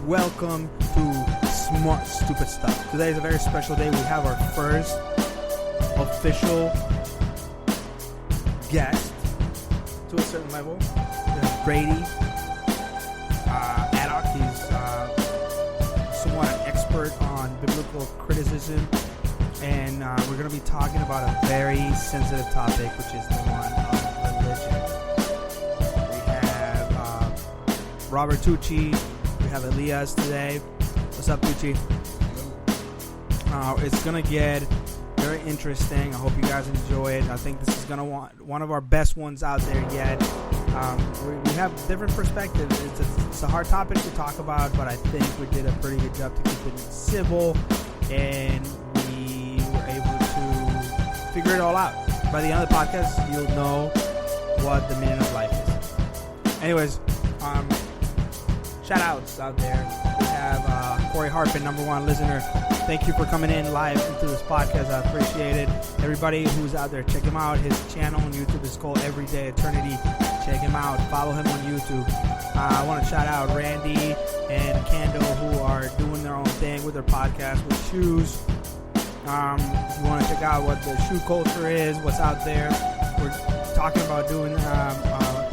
Welcome to Smart Stupid Stuff. Today is a very special day. We have our first official guest to a certain level. We have Brady Adcock. He's somewhat an expert on biblical criticism, and we're going to be talking about a very sensitive topic, which is the one of religion. We have Robert Tucci. We have Elias today. What's up, Tucci? It's going to get very interesting. I hope you guys enjoy it. I think this is going to one of our best ones out there yet. We have different perspectives. It's a hard topic to talk about, but I think we did a pretty good job to keep it civil, and we were able to figure it all out. By the end of the podcast, you'll know what the meaning of life is. Anyways, shout outs out there. We have Corey Harpin, #1 listener. Thank you for coming in live into this podcast. I appreciate it. Everybody who's out there, check him out. His channel on YouTube is called Everyday Eternity. Check him out. Follow him on YouTube. I want to shout out Randy and Kando, who are doing their own thing with their podcast with shoes. If you want to check out what the shoe culture is, what's out there, we're talking about doing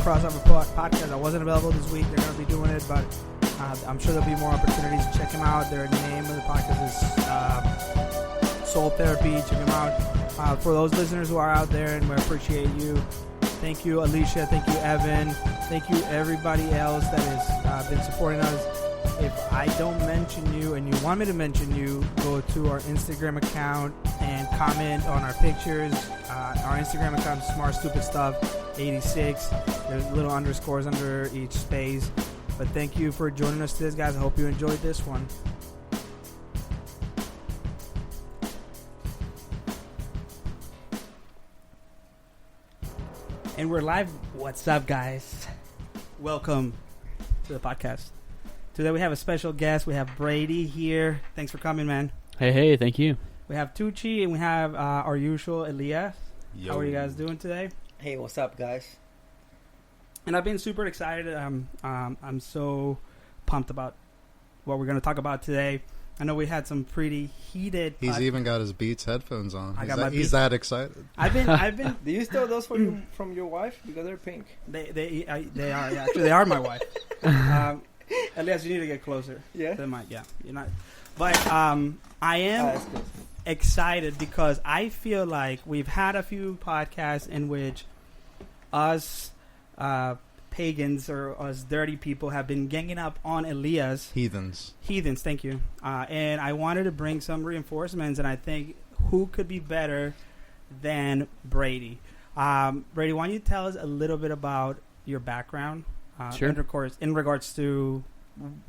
crossover podcast. I wasn't available this week. They're going to be doing it, but I'm sure there'll be more opportunities to check them out. Their name of the podcast is Soul Therapy. Check them out. For those listeners who are out there, and we appreciate you. Thank you, Alicia. Thank you, Evan. Thank you, everybody else that has been supporting us. If I don't mention you and you want me to mention you, go to our Instagram account and comment on our pictures. Our Instagram account is Smart Stupid Stuff 86. There's little underscores under each space. But thank you for joining us today, guys. I hope you enjoyed this one. And we're live. What's up, guys? Welcome to the podcast. Today we have a special guest. We have Brady here. Thanks for coming, man. Hey, thank you. We have Tucci, and we have our usual Elias. Yo. How are you guys doing today? Hey, what's up, guys? And I've been super excited. I'm so pumped about what we're going to talk about today. I know we had some pretty heated. He's even got his Beats headphones on. He's that excited. I've been. Do you steal those from your wife because they're pink? They are. Yeah, actually, they are my wife. Elias, you need to get closer. Yeah. To the mic. Yeah, you're not. But I am excited because I feel like we've had a few podcasts in which us pagans or us dirty people have been ganging up on Elias. Heathens, thank you. And I wanted to bring some reinforcements, and I think who could be better than Brady? Brady, why don't you tell us a little bit about your background? Sure. In regards to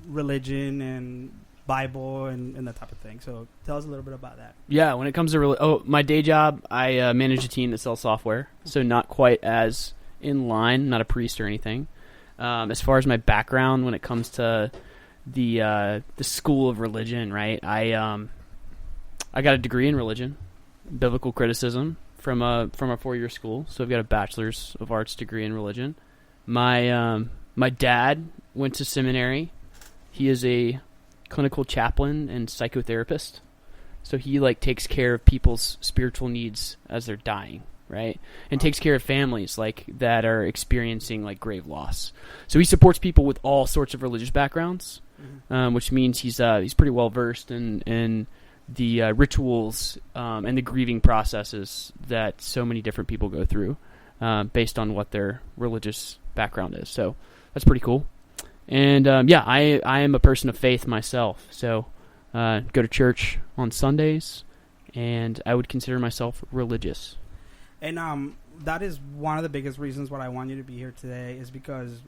religion and Bible and that type of thing. So tell us a little bit about that. Yeah, when it comes to my day job, I manage a team that sells software, so not quite as in line, not a priest or anything. As far as my background, when it comes to the school of religion, right? I got a degree in religion, biblical criticism from a 4-year school. So I've got a bachelor's of arts degree in religion. My dad went to seminary. He is a clinical chaplain and psychotherapist. So he takes care of people's spiritual needs as they're dying, right? And takes care of families that are experiencing grave loss. So he supports people with all sorts of religious backgrounds, which means he's pretty well versed in the rituals and the grieving processes that so many different people go through based on what their religious background is. So that's pretty cool. And I am a person of faith myself. So go to church on Sundays, and I would consider myself religious. And that is one of the biggest reasons why I want you to be here today, is because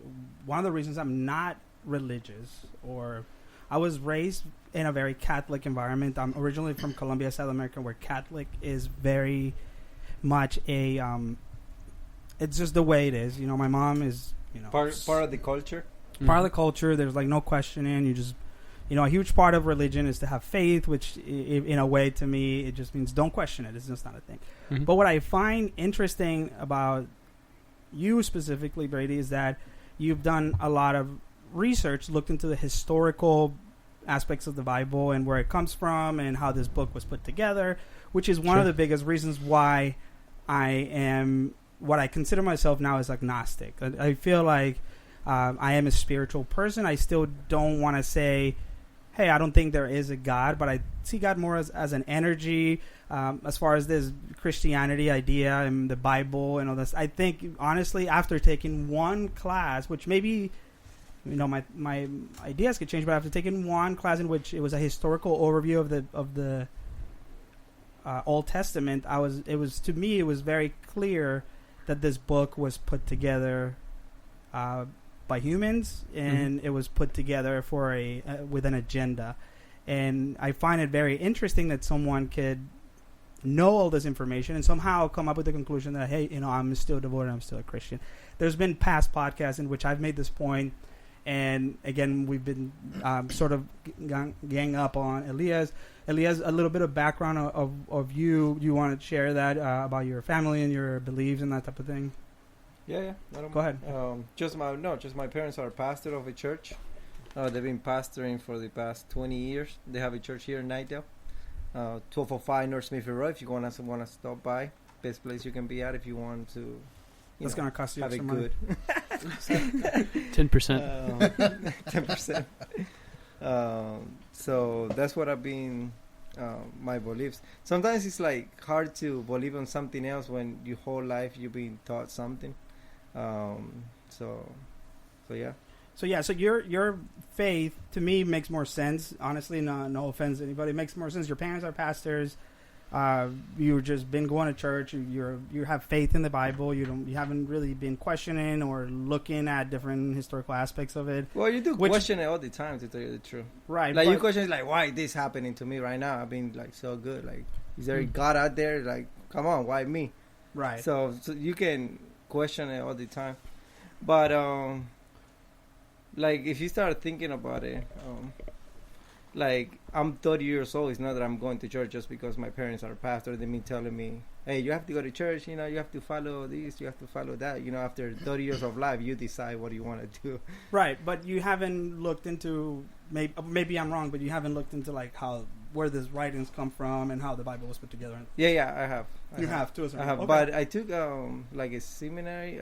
one of the reasons I'm not religious, or I was raised in a very Catholic environment. I'm originally from Colombia, South America, where Catholic is very much a it's just the way it is. You know, my mom is, part of the culture. Part of the culture. There's no questioning. You just, a huge part of religion is to have faith, which in a way, to me, it just means don't question it. It's just not a thing. Mm-hmm. But what I find interesting about you specifically, Brady, is that you've done a lot of research, looked into the historical aspects of the Bible and where it comes from and how this book was put together, which is one of the biggest reasons why I am what I consider myself now as agnostic. I feel like I am a spiritual person. I still don't want to say, hey, I don't think there is a God, but I see God more as an energy. As far as this Christianity idea and the Bible and all this, I think honestly, after taking one class, which maybe my ideas could change, but after taking one class in which it was a historical overview of the Old Testament, it was very clear that this book was put together by humans, and it was put together for with an agenda. And I find it very interesting that someone could know all this information and somehow come up with the conclusion that, hey, I'm still devoted, I'm still a Christian. There's been past podcasts in which I've made this point, and again, we've been sort of gang up on Elias. Elias, a little bit of background of you. You want to share that about your family and your beliefs and that type of thing? Yeah. Go ahead. Just my parents are pastor of a church. They've been pastoring for the past 20 years. They have a church here in Nightdale, 1205 North Smithfield Road. If you want to stop by, best place you can be at if you want to. That's going to cost you have some a money. good 10%. 10%. So that's what I've been. My beliefs. Sometimes it's like hard to believe on something else when your whole life you've been taught something. So yeah. So your faith to me makes more sense. Honestly, no offense to anybody, it makes more sense. Your parents are pastors. You've just been going to church. You have faith in the Bible. You haven't really been questioning or looking at different historical aspects of it. Well, you do question it all the time, to tell you the truth. Right. Like you question like, why is this happening to me right now? I've been like so good. Like, is there a God out there? Like, come on, why me? Right. So you can question it all the time, but like if you start thinking about it, like I'm 30 years old. It's not that I'm going to church just because my parents are pastors. They mean telling me, hey, you have to go to church. You have to follow this. You have to follow that. After 30 years of life, you decide what you want to do. Right, but you haven't looked into maybe I'm wrong, but you haven't looked into like where these writings come from and how the Bible was put together. Yeah, I have. You have too. I have, okay. But I took like a seminary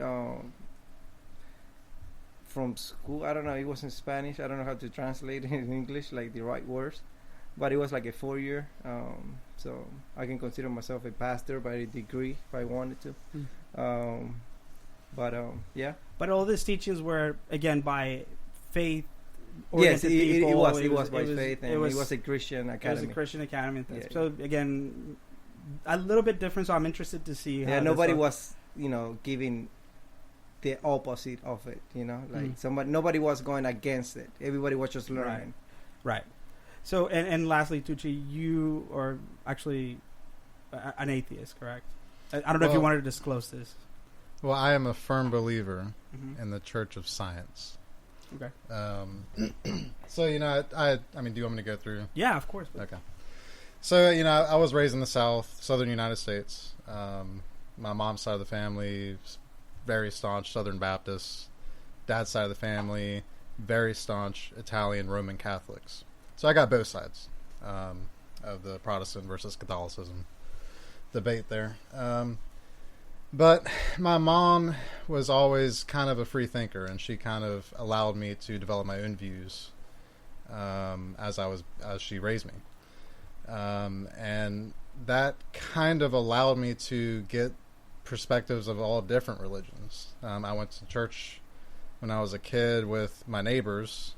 from school. I don't know. It was in Spanish. I don't know how to translate it in English, like the right words. But it was like a 4-year. So I can consider myself a pastor by a degree if I wanted to. Yeah. But all these teachings were again by faith. Yes, it was by faith, and it was a Christian academy. It was a Christian academy. Yeah, so again, a little bit different. So I'm interested to see. Yeah, nobody was, giving the opposite of it. Nobody was going against it. Everybody was just learning. Right. So and lastly, Tucci, you are actually an atheist, correct? I don't know if you wanted to disclose this. Well, I am a firm believer in the Church of Science. Okay. So, I mean, do you want me to go through? Yeah, of course. Okay. So, I was raised in the southern United States. My mom's side of the family, very staunch Southern Baptists. Dad's side of the family, very staunch Italian Roman Catholics. So I got both sides of the Protestant versus Catholicism debate there. But my mom was always kind of a free thinker, and she kind of allowed me to develop my own views as she raised me. And that kind of allowed me to get perspectives of all different religions. I went to church when I was a kid with my neighbors,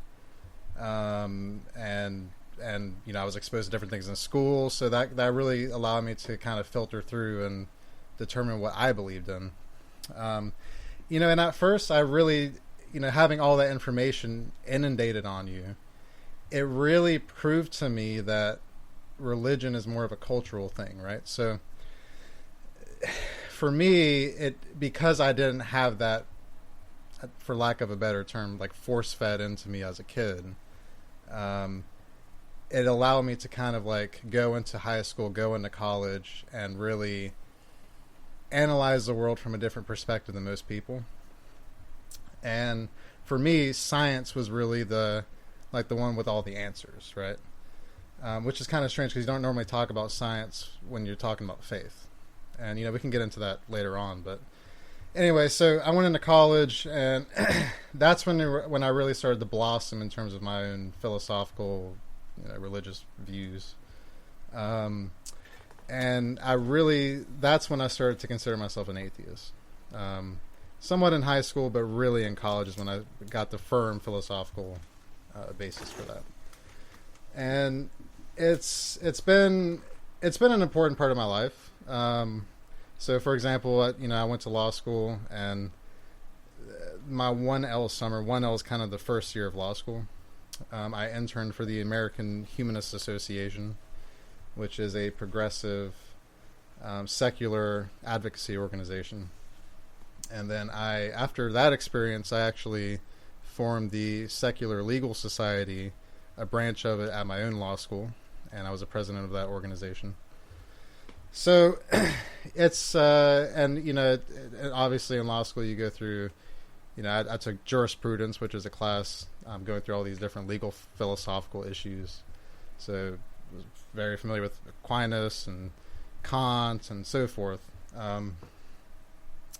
and I was exposed to different things in school, so that really allowed me to kind of filter through and determine what I believed in. And at first I really, having all that information inundated on you, it really proved to me that religion is more of a cultural thing, right? So for me, because I didn't have that, for lack of a better term, like force-fed into me as a kid, it allowed me to kind of like go into high school, go into college, and really analyze the world from a different perspective than most people. And for me, science was really the like the one with all the answers, right? Which is kind of strange because you don't normally talk about science when you're talking about faith. And, we can get into that later on. But anyway, so I went into college, and that's when I really started to blossom in terms of my own philosophical, religious views. And that's when I started to consider myself an atheist. Somewhat in high school, but really in college is when I got the firm philosophical basis for that. And it's been an important part of my life. So, for example, I went to law school, and my 1L summer, 1L is kind of the first year of law school. I interned for the American Humanist Association, which is a progressive, secular advocacy organization. And then after that experience, I actually formed the Secular Legal Society, a branch of it at my own law school, and I was a president of that organization. So it's, obviously in law school you go through, I took jurisprudence, which is a class going through all these different legal philosophical issues. So I was very familiar with Aquinas and Kant and so forth.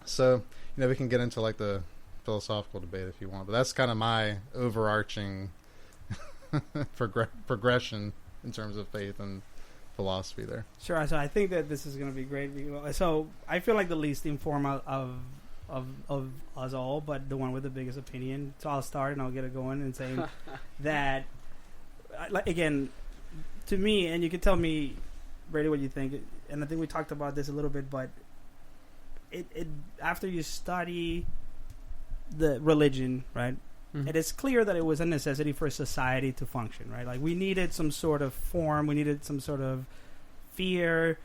So, we can get into like the philosophical debate if you want, but that's kind of my overarching progression in terms of faith and philosophy there. Sure. So I think that this is going to be great. So I feel like the least informed of us all, but the one with the biggest opinion. So I'll start and I'll get it going and saying that, again, to me, and you can tell me, Brady, what you think. And I think we talked about this a little bit, but it after you study the religion, right? Mm-hmm. It is clear that it was a necessity for society to function, right? Like we needed some sort of form, we needed some sort of fear.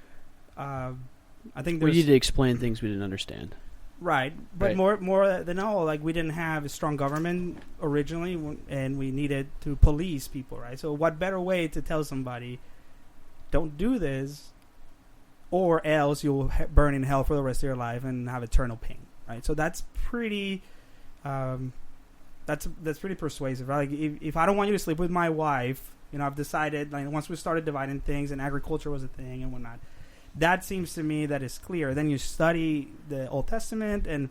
I think we needed to explain things we didn't understand, right? But right. more than all, like we didn't have a strong government originally, and we needed to police people, right? So what better way to tell somebody, don't do this, or else you'll burn in hell for the rest of your life and have eternal pain, right? So that's pretty, that's pretty persuasive, right? Like if I don't want you to sleep with my wife, I've decided, like once we started dividing things and agriculture was a thing and whatnot, that seems to me that is clear. Then you study the Old Testament and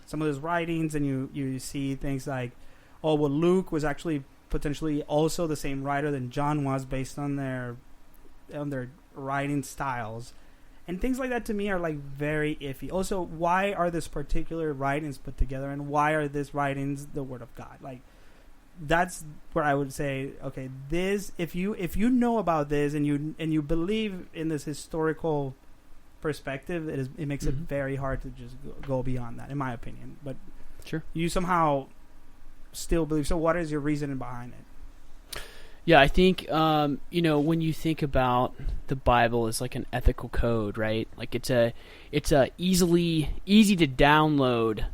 some of those writings, and you see things like, oh, well, Luke was actually potentially also the same writer than John was based on their writing styles. And things like that to me are like very iffy. Also, why are these particular writings put together, and why are these writings the Word of God? Like, that's where I would say, okay, this if you know about this and you believe in this historical perspective, it makes it very hard to just go beyond that, in my opinion. But sure, you somehow still believe. So, what is your reasoning behind it? Yeah, I think, when you think about the Bible as like an ethical code, right? Like it's a easy to download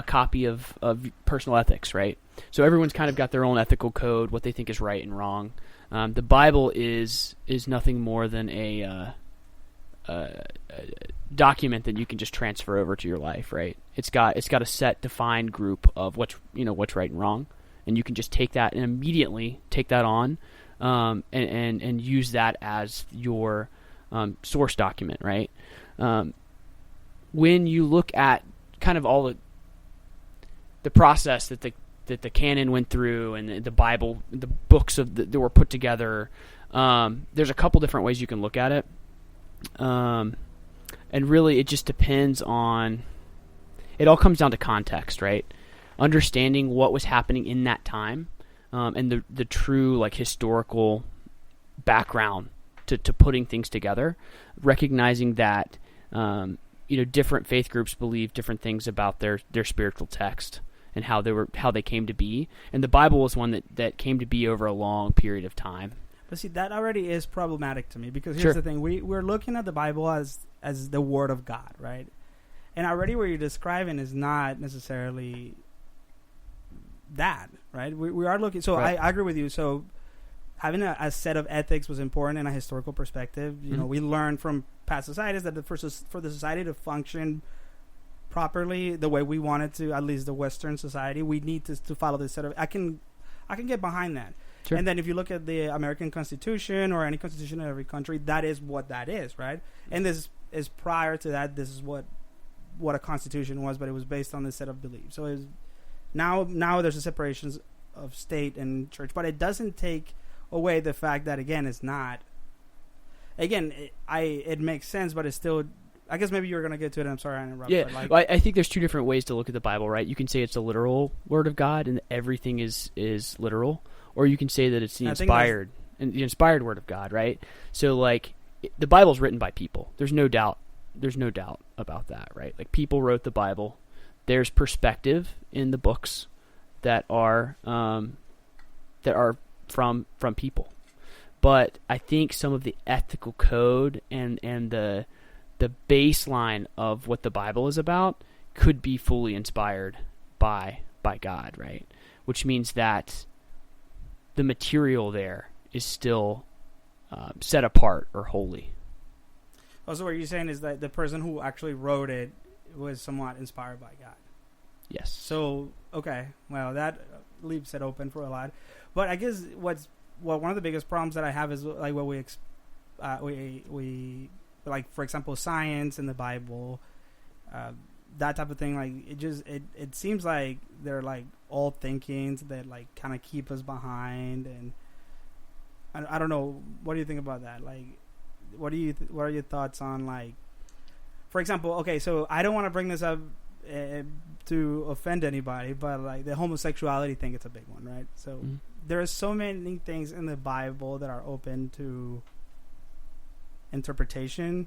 copy of personal ethics, right? So everyone's kind of got their own ethical code, what they think is right and wrong. The Bible is nothing more than a document that you can just transfer over to your life, right? It's got a set defined group of what's right and wrong. And you can just take that and immediately take that on and use that as your source document, right? When you look at kind of all the process that the canon went through and the Bible, the books that were put together, there's a couple different ways you can look at it. And really it just depends on – it all comes down to context, right? Understanding what was happening in that time, and the true like historical background to putting things together, recognizing that different faith groups believe different things about their spiritual text and how they came to be, and the Bible was one that came to be over a long period of time. But see, that already is problematic to me, because here's the thing: we're looking at the Bible as the Word of God, right? And already what you're describing is not necessarily that, right? We are looking. So right. I agree with you. So having a set of ethics was important in a historical perspective. We learned from past societies that for the society to function properly the way we want it to, at least the Western society, we need to follow this set of. I can get behind that. Sure. And then if you look at the American Constitution or any constitution in every country, that is what that is, right? And this is prior to that. This is what a constitution was, but it was based on this set of beliefs. So it's, now there's a separation of state and church, but it doesn't take away the fact that, again, it's not. Again, it makes sense, but it's still. I guess maybe you were going to get to it. I'm sorry I interrupted. Yeah, but like, well, I think there's two different ways to look at the Bible, right? You can say it's a literal word of God and everything is literal, or you can say that it's the inspired word of God, right? So like the Bible's written by people. There's no doubt about that, right? Like people wrote the Bible. There's perspective in the books that are from people. But I think some of the ethical code and the baseline of what the Bible is about could be fully inspired by God, right? Which means that the material there is still set apart or holy. Also, what you're saying is that the person who actually wrote it was somewhat inspired by God. Yes. So, okay, well, that leaves it open for a lot. But I guess one of the biggest problems that I have is like what we like, for example, science in the Bible, that type of thing. Like it seems like they're like all thinkings that like kind of keep us behind. And I don't know. What do you think about that? Like, what are your thoughts on, like, for example? Okay, so I don't want to bring this up to offend anybody, but like the homosexuality thing, it's a big one, right? So there are so many things in the Bible that are open to interpretation,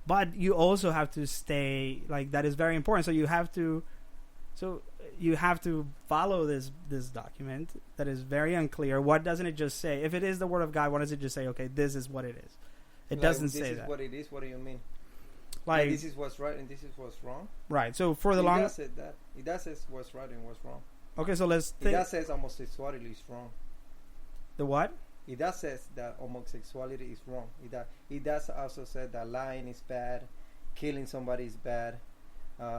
but you also have to stay, like, that is very important. So you have to follow this document that is very unclear. What doesn't it just say? If it is the word of God, what does it just say? Okay, this is what it is. It doesn't say that. This is what it is. What do you mean? Like, this is what's right and this is what's wrong. Right. So for the It long, does say that. It does say what's right and what's wrong. okay, so let's It does say homosexuality is wrong. the what? It does say that homosexuality is wrong. It does also say that lying is bad, killing somebody is bad,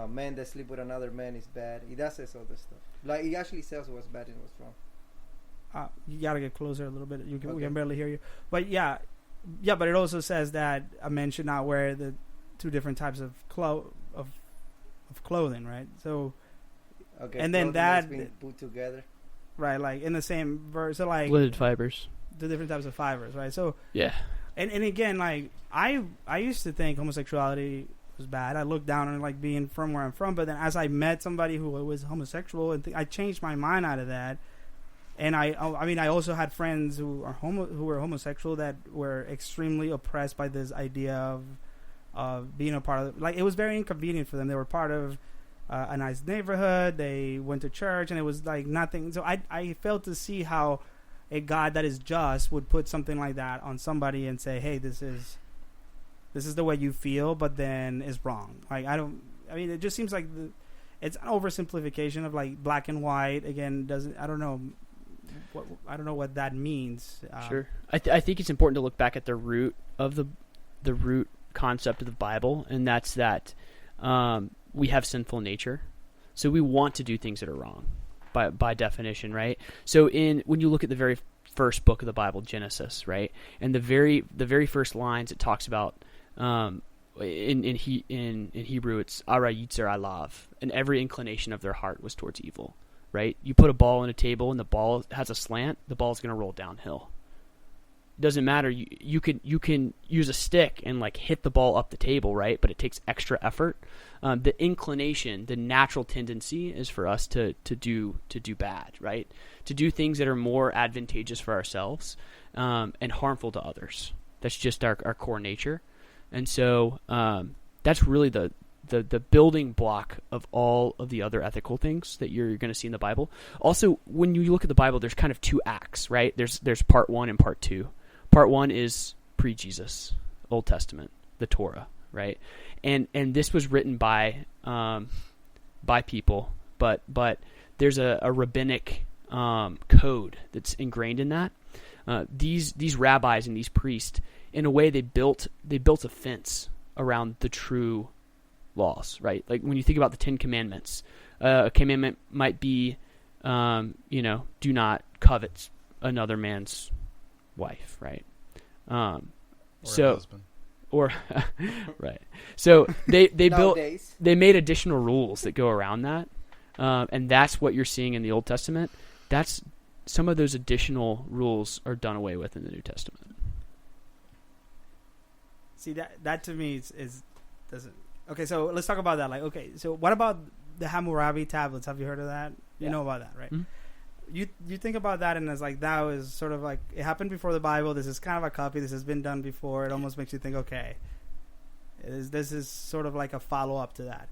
men that sleep with another man is bad. It does say all this stuff. Like, it actually says what's bad and what's wrong. You gotta get closer a little bit. We Okay. can barely hear you. But yeah. But it also says that a man should not wear the two different types of clothing, right? So, Okay. and then clothing that, that's being put together. right, like in the same verse, so like Lidded fibers. the different types of fibers, right? So Yeah. and again, like I used to think homosexuality was bad. I looked down on like being from where I'm from, but then as I met somebody who was homosexual, and I changed my mind out of that. And I also had friends who were homosexual that were extremely oppressed by this idea of being a part of, like, it was very inconvenient for them. They were part of a nice neighborhood. They went to church, and it was like nothing. So I failed to see how a God that is just would put something like that on somebody and say, hey, this is the way you feel, but then is wrong. Like, it just seems like it's an oversimplification of like black and white. Again, I don't know what that means. Sure. I think it's important to look back at the root of the root concept of the Bible, and that's that we have sinful nature, so we want to do things that are wrong by definition, right? So when you look at the very first book of the Bible, Genesis, right, and the very first lines, it talks about in Hebrew it's ara yitzer alav, and every inclination of their heart was towards evil. Right? You put a ball on a table and the ball has a slant, the ball's going to roll downhill. It doesn't matter. You can use a stick and like hit the ball up the table, right? But it takes extra effort. The inclination, the natural tendency is for us to do bad, right? To do things that are more advantageous for ourselves and harmful to others. That's just our core nature. And so that's really the building block of all of the other ethical things that you're going to see in the Bible. Also, when you look at the Bible, there's kind of two acts, right? There's part 1 and part 2. Part 1 is pre-Jesus, Old Testament, the Torah, right? And this was written by people, but there's a rabbinic code that's ingrained in that. These rabbis and these priests, in a way, they built a fence around the true laws, right? Like when you think about the 10 Commandments, a commandment might be, do not covet another man's wife, right? Or So husband. or right. So they built Nowadays. they made additional rules that go around that, and that's what you're seeing in the Old Testament. That's some of those additional rules are done away with in the New Testament. See, that to me is doesn't. Okay, so let's talk about that. Like, okay, so what about the Hammurabi tablets? Have you heard of that? You Yeah. know about that, right? Mhm. You think about that, and it's like that was sort of like it happened before the Bible. This is kind of a copy. This has been done before. It almost makes you think, okay, this is sort of like a follow up to that.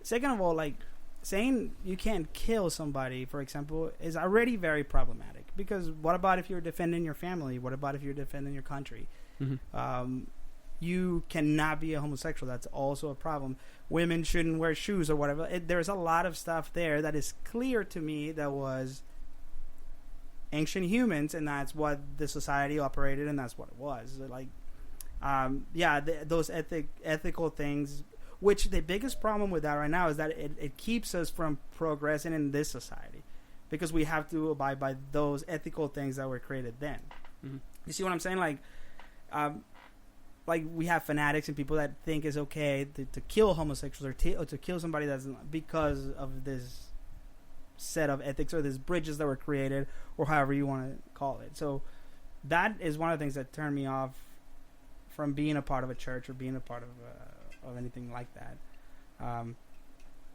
Second of all, like saying you can't kill somebody, for example, is already very problematic. Because what about if you're defending your family? What about if you're defending your country? Mm-hmm. You cannot be a homosexual. That's also a problem. Women shouldn't wear shoes or whatever. There's a lot of stuff there that is clear to me that was ancient humans, and that's what the society operated, and that's what it was. Like, those ethical things, which the biggest problem with that right now is that it keeps us from progressing in this society because we have to abide by those ethical things that were created then. Mm-hmm. You see what I'm saying? Like we have fanatics and people that think it's okay to kill homosexuals or to kill somebody that's because of this set of ethics or these bridges that were created or however you want to call it. So that is one of the things that turned me off from being a part of a church or being a part of anything like that.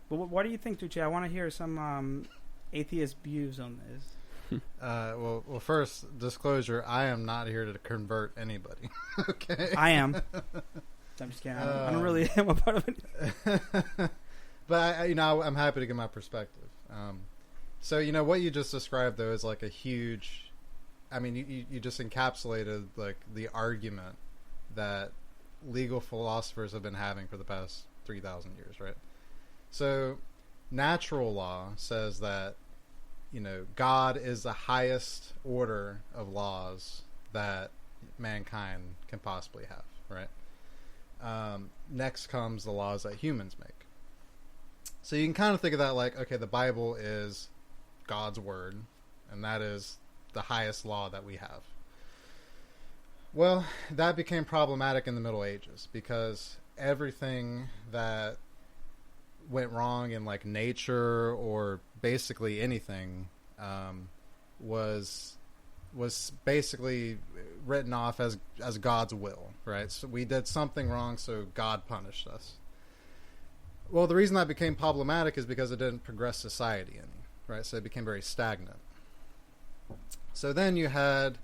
But what do you think, Tucci? I want to hear some atheist views on this. Well, first disclosure: I am not here to convert anybody. Okay, I am. I'm just kidding. I don't really am a part of it. But I'm happy to give my perspective. So what you just described though is like a huge. I mean, you just encapsulated like the argument that legal philosophers have been having for the past 3,000 years, right? So, natural law says that God is the highest order of laws that mankind can possibly have, right? Next comes the laws that humans make. So you can kind of think of that like, okay, the Bible is God's word, and that is the highest law that we have. Well, that became problematic in the Middle Ages because everything that went wrong in like nature or basically anything was basically written off as God's will, right? So we did something wrong, so God punished us. Well, the reason that became problematic is because it didn't progress society any, right? So it became very stagnant. So then you had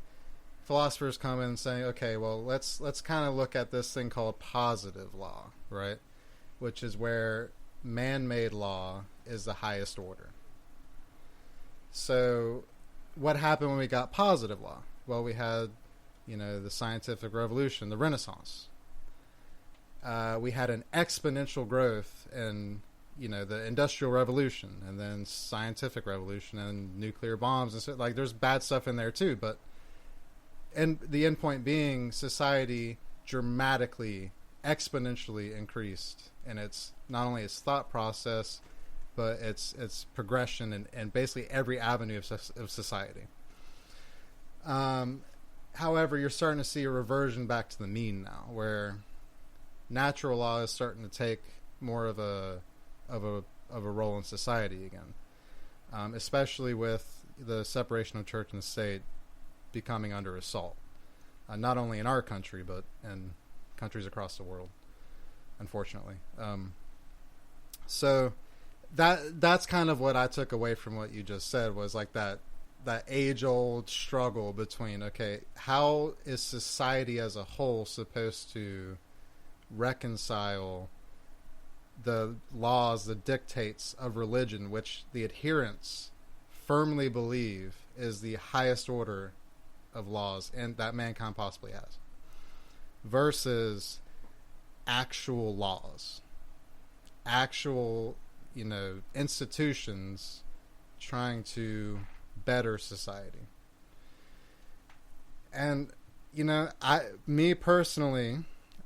philosophers come in and saying, okay, well, let's kind of look at this thing called positive law, right? Which is where man-made law is the highest order. So what happened when we got positive law? Well, we had, the scientific revolution, the Renaissance. We had an exponential growth in, the industrial revolution and then scientific revolution and nuclear bombs and so like there's bad stuff in there too, but and the end point being society dramatically, exponentially increased in its not only its thought process, but its progression and basically every avenue of society. However, you're starting to see a reversion back to the mean now, where natural law is starting to take more of a role in society again, especially with the separation of church and state becoming under assault, not only in our country but in countries across the world, unfortunately. So that's kind of what I took away from what you just said, was like that age-old struggle between, okay, how is society as a whole supposed to reconcile the laws, the dictates of religion, which the adherents firmly believe is the highest order of laws and that mankind possibly has, versus actual laws, actual, institutions trying to better society. And, me personally,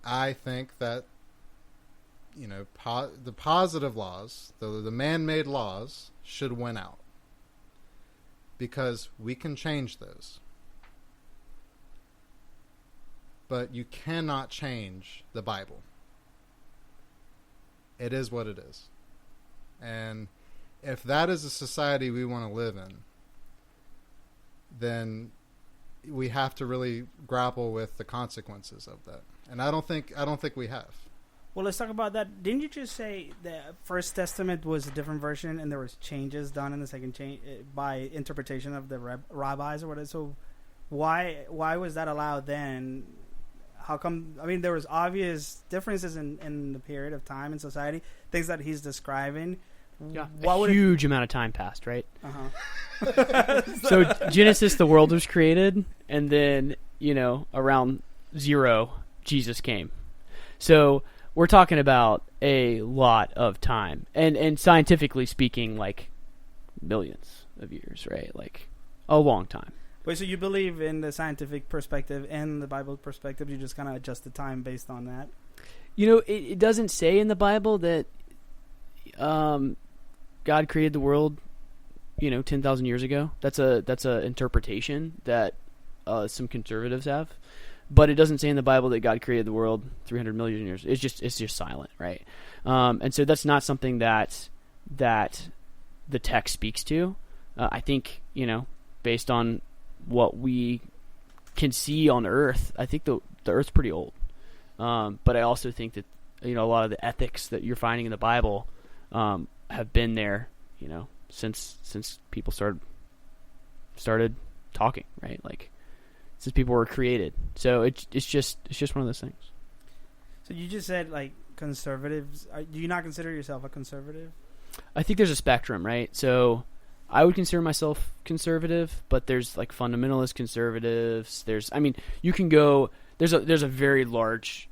I think that, the positive laws, the man-made laws should win out. because we can change those. But you cannot change the Bible. It is what it is. And if that is a society we want to live in, then we have to really grapple with the consequences of that. And I don't think we have. Well, let's talk about that. Didn't you just say the First Testament was a different version, and there was changes done in the second by interpretation of the rabbis or whatever? So, why was that allowed then? How come? I mean, there was obvious differences in the period of time in society, things that he's describing. Yeah, a huge amount of time passed, right? Uh-huh. So Genesis, the world was created, and then around 0, Jesus came. So we're talking about a lot of time, and scientifically speaking, like millions of years, right? Like a long time. Wait, so you believe in the scientific perspective and the Bible perspective? You just kind of adjust the time based on that? It doesn't say in the Bible that God created the world, 10,000 years ago. That's a interpretation that some conservatives have. But it doesn't say in the Bible that God created the world 300 million years. It's just silent, right? And so that's not something that the text speaks to. I think, based on what we can see on Earth, I think the Earth's pretty old. But I also think that a lot of the ethics that you're finding in the Bible have been there, since people started talking, right? Like since people were created. So it's just one of those things. So you just said like conservatives. Do you not consider yourself a conservative? I think there's a spectrum, right? So I would consider myself conservative, but there's like fundamentalist conservatives. You can go. There's a very large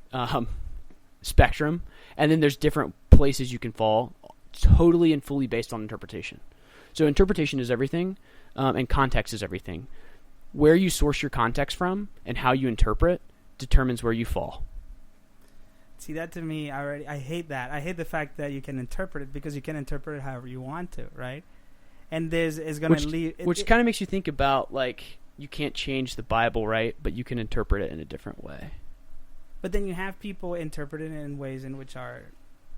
spectrum, and then there's different places you can fall, totally and fully based on interpretation. So interpretation is everything, and context is everything. Where you source your context from and how you interpret determines where you fall. See, that to me, I hate that. I hate the fact that you can interpret it because you can interpret it however you want to, right? And is going to leave... Which kind of makes you think about, like, you can't change the Bible, right? But you can interpret it in a different way. But then you have people interpret it in ways in which are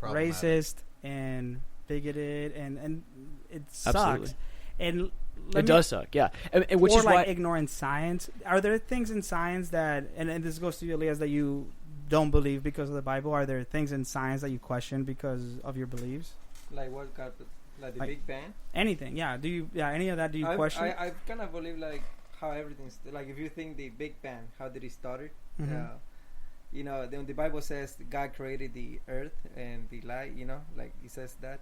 racist and bigoted, and it sucks. Absolutely. And it does suck, yeah. And which or is like why ignorant science. Are there things in science that, and this goes to you, Elias, that you don't believe because of the Bible? Are there things in science that you question because of your beliefs? Like what got like the Big Bang? Anything, yeah. Do you, any of that? Do you question? I kind of believe like how everything's like. If you think the Big Bang, how did it start? Mm-hmm. The Bible says God created the earth and the light. Like it says that.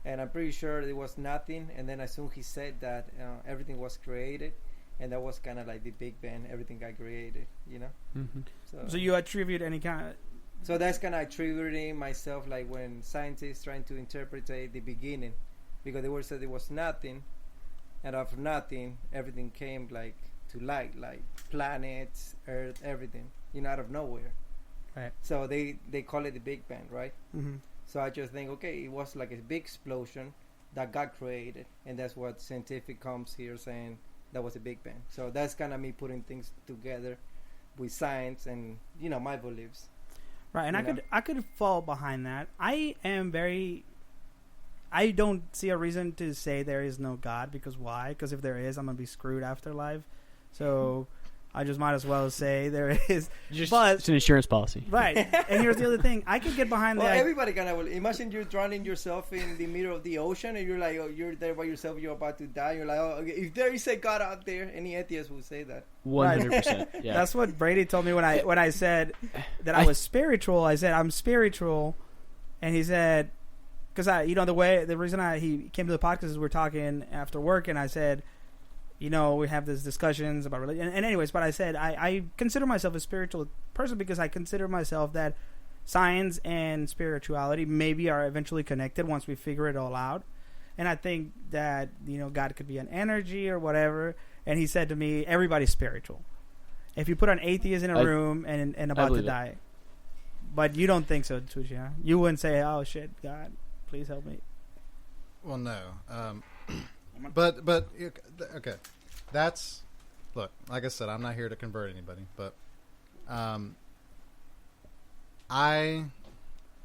And I'm pretty sure there was nothing, and then as soon he said that everything was created, and that was kind of like the Big Bang, everything got created, Mm-hmm. So you attribute any kind of... So that's kind of attributing myself, like when scientists trying to interpret the beginning, because they were said there was nothing, and out of nothing, everything came like to light, like planets, Earth, everything, out of nowhere. Right. So they call it the Big Bang, right? Mm-hmm. So I just think, okay, it was like a big explosion that got created, and that's what scientific comes here saying that was a Big Bang. So that's kind of me putting things together with science and my beliefs. Right, and I could fall behind that. I don't see a reason to say there is no God, because why? Because if there is, I'm gonna be screwed after life. So I just might as well say there is. But it's an insurance policy, right? And here's the other thing: I could get behind that. Everybody kind of imagine you're drowning yourself in the middle of the ocean, and you're like, you're there by yourself, you're about to die. You're like, okay, if there is a God out there, any atheist will say that. 100%. Yeah, that's what Brady told me when I said that I was spiritual. I said I'm spiritual, and he said, because the reason he came to the podcast is we're talking after work, and I said, we have these discussions about religion. And anyways, but I said, I consider myself a spiritual person because I consider myself that science and spirituality maybe are eventually connected once we figure it all out. And I think that, God could be an energy or whatever. And he said to me, everybody's spiritual. If you put an atheist in a room and about to die. But you don't think so, Tucci, huh? You wouldn't say, oh shit, God, please help me. Well, no. But okay, that's look. Like I said, I'm not here to convert anybody, but I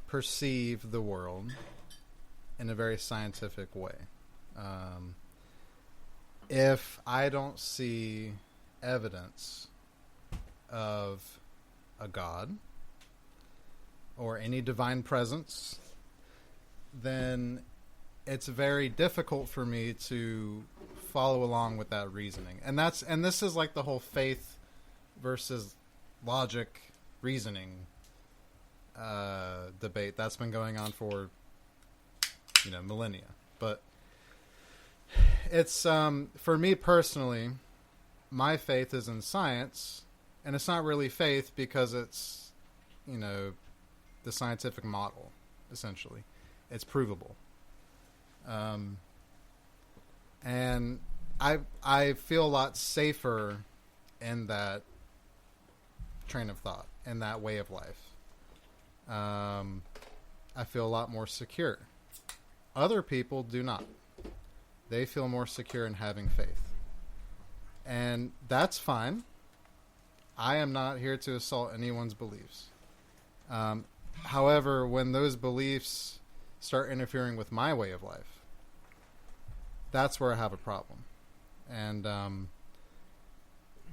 perceive the world in a very scientific way. If I don't see evidence of a God or any divine presence, then it's very difficult for me to follow along with that reasoning. And this is like the whole faith versus logic reasoning debate that's been going on for millennia. But it's for me personally, my faith is in science, and it's not really faith because it's the scientific model. Essentially, it's provable. And I feel a lot safer in that train of thought, in that way of life. I feel a lot more secure. Other people do not. They feel more secure in having faith. And that's fine. I am not here to assault anyone's beliefs. However, when those beliefs start interfering with my way of life, that's where I have a problem. And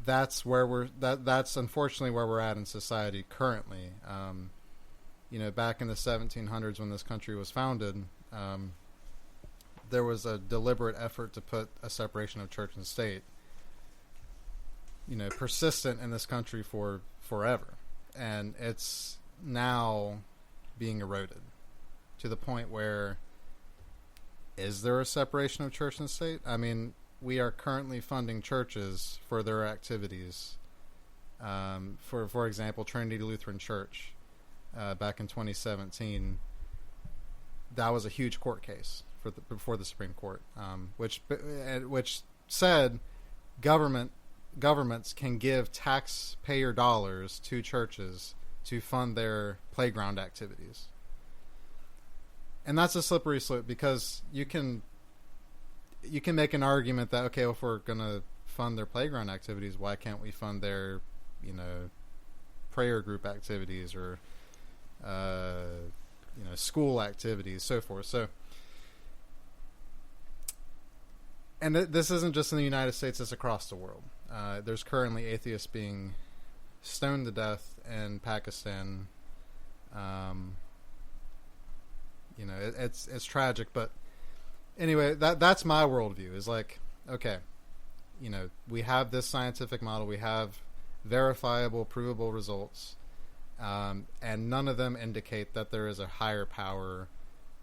that's where that's unfortunately where we're at in society currently. Back in the 1700s when this country was founded, there was a deliberate effort to put a separation of church and state, persistent in this country for forever. And it's now being eroded to the point where, is there a separation of church and state? I mean, we are currently funding churches for their activities. For example, Trinity Lutheran Church, back in 2017, that was a huge court case before the Supreme Court, which said governments can give taxpayer dollars to churches to fund their playground activities. And that's a slippery slope, because you can make an argument that, okay, well, if we're going to fund their playground activities, why can't we fund their, prayer group activities or, school activities, so forth. So, and this isn't just in the United States, it's across the world. There's currently atheists being stoned to death in Pakistan. It's tragic, but anyway, that's my worldview. Is like, okay, we have this scientific model, we have verifiable, provable results, and none of them indicate that there is a higher power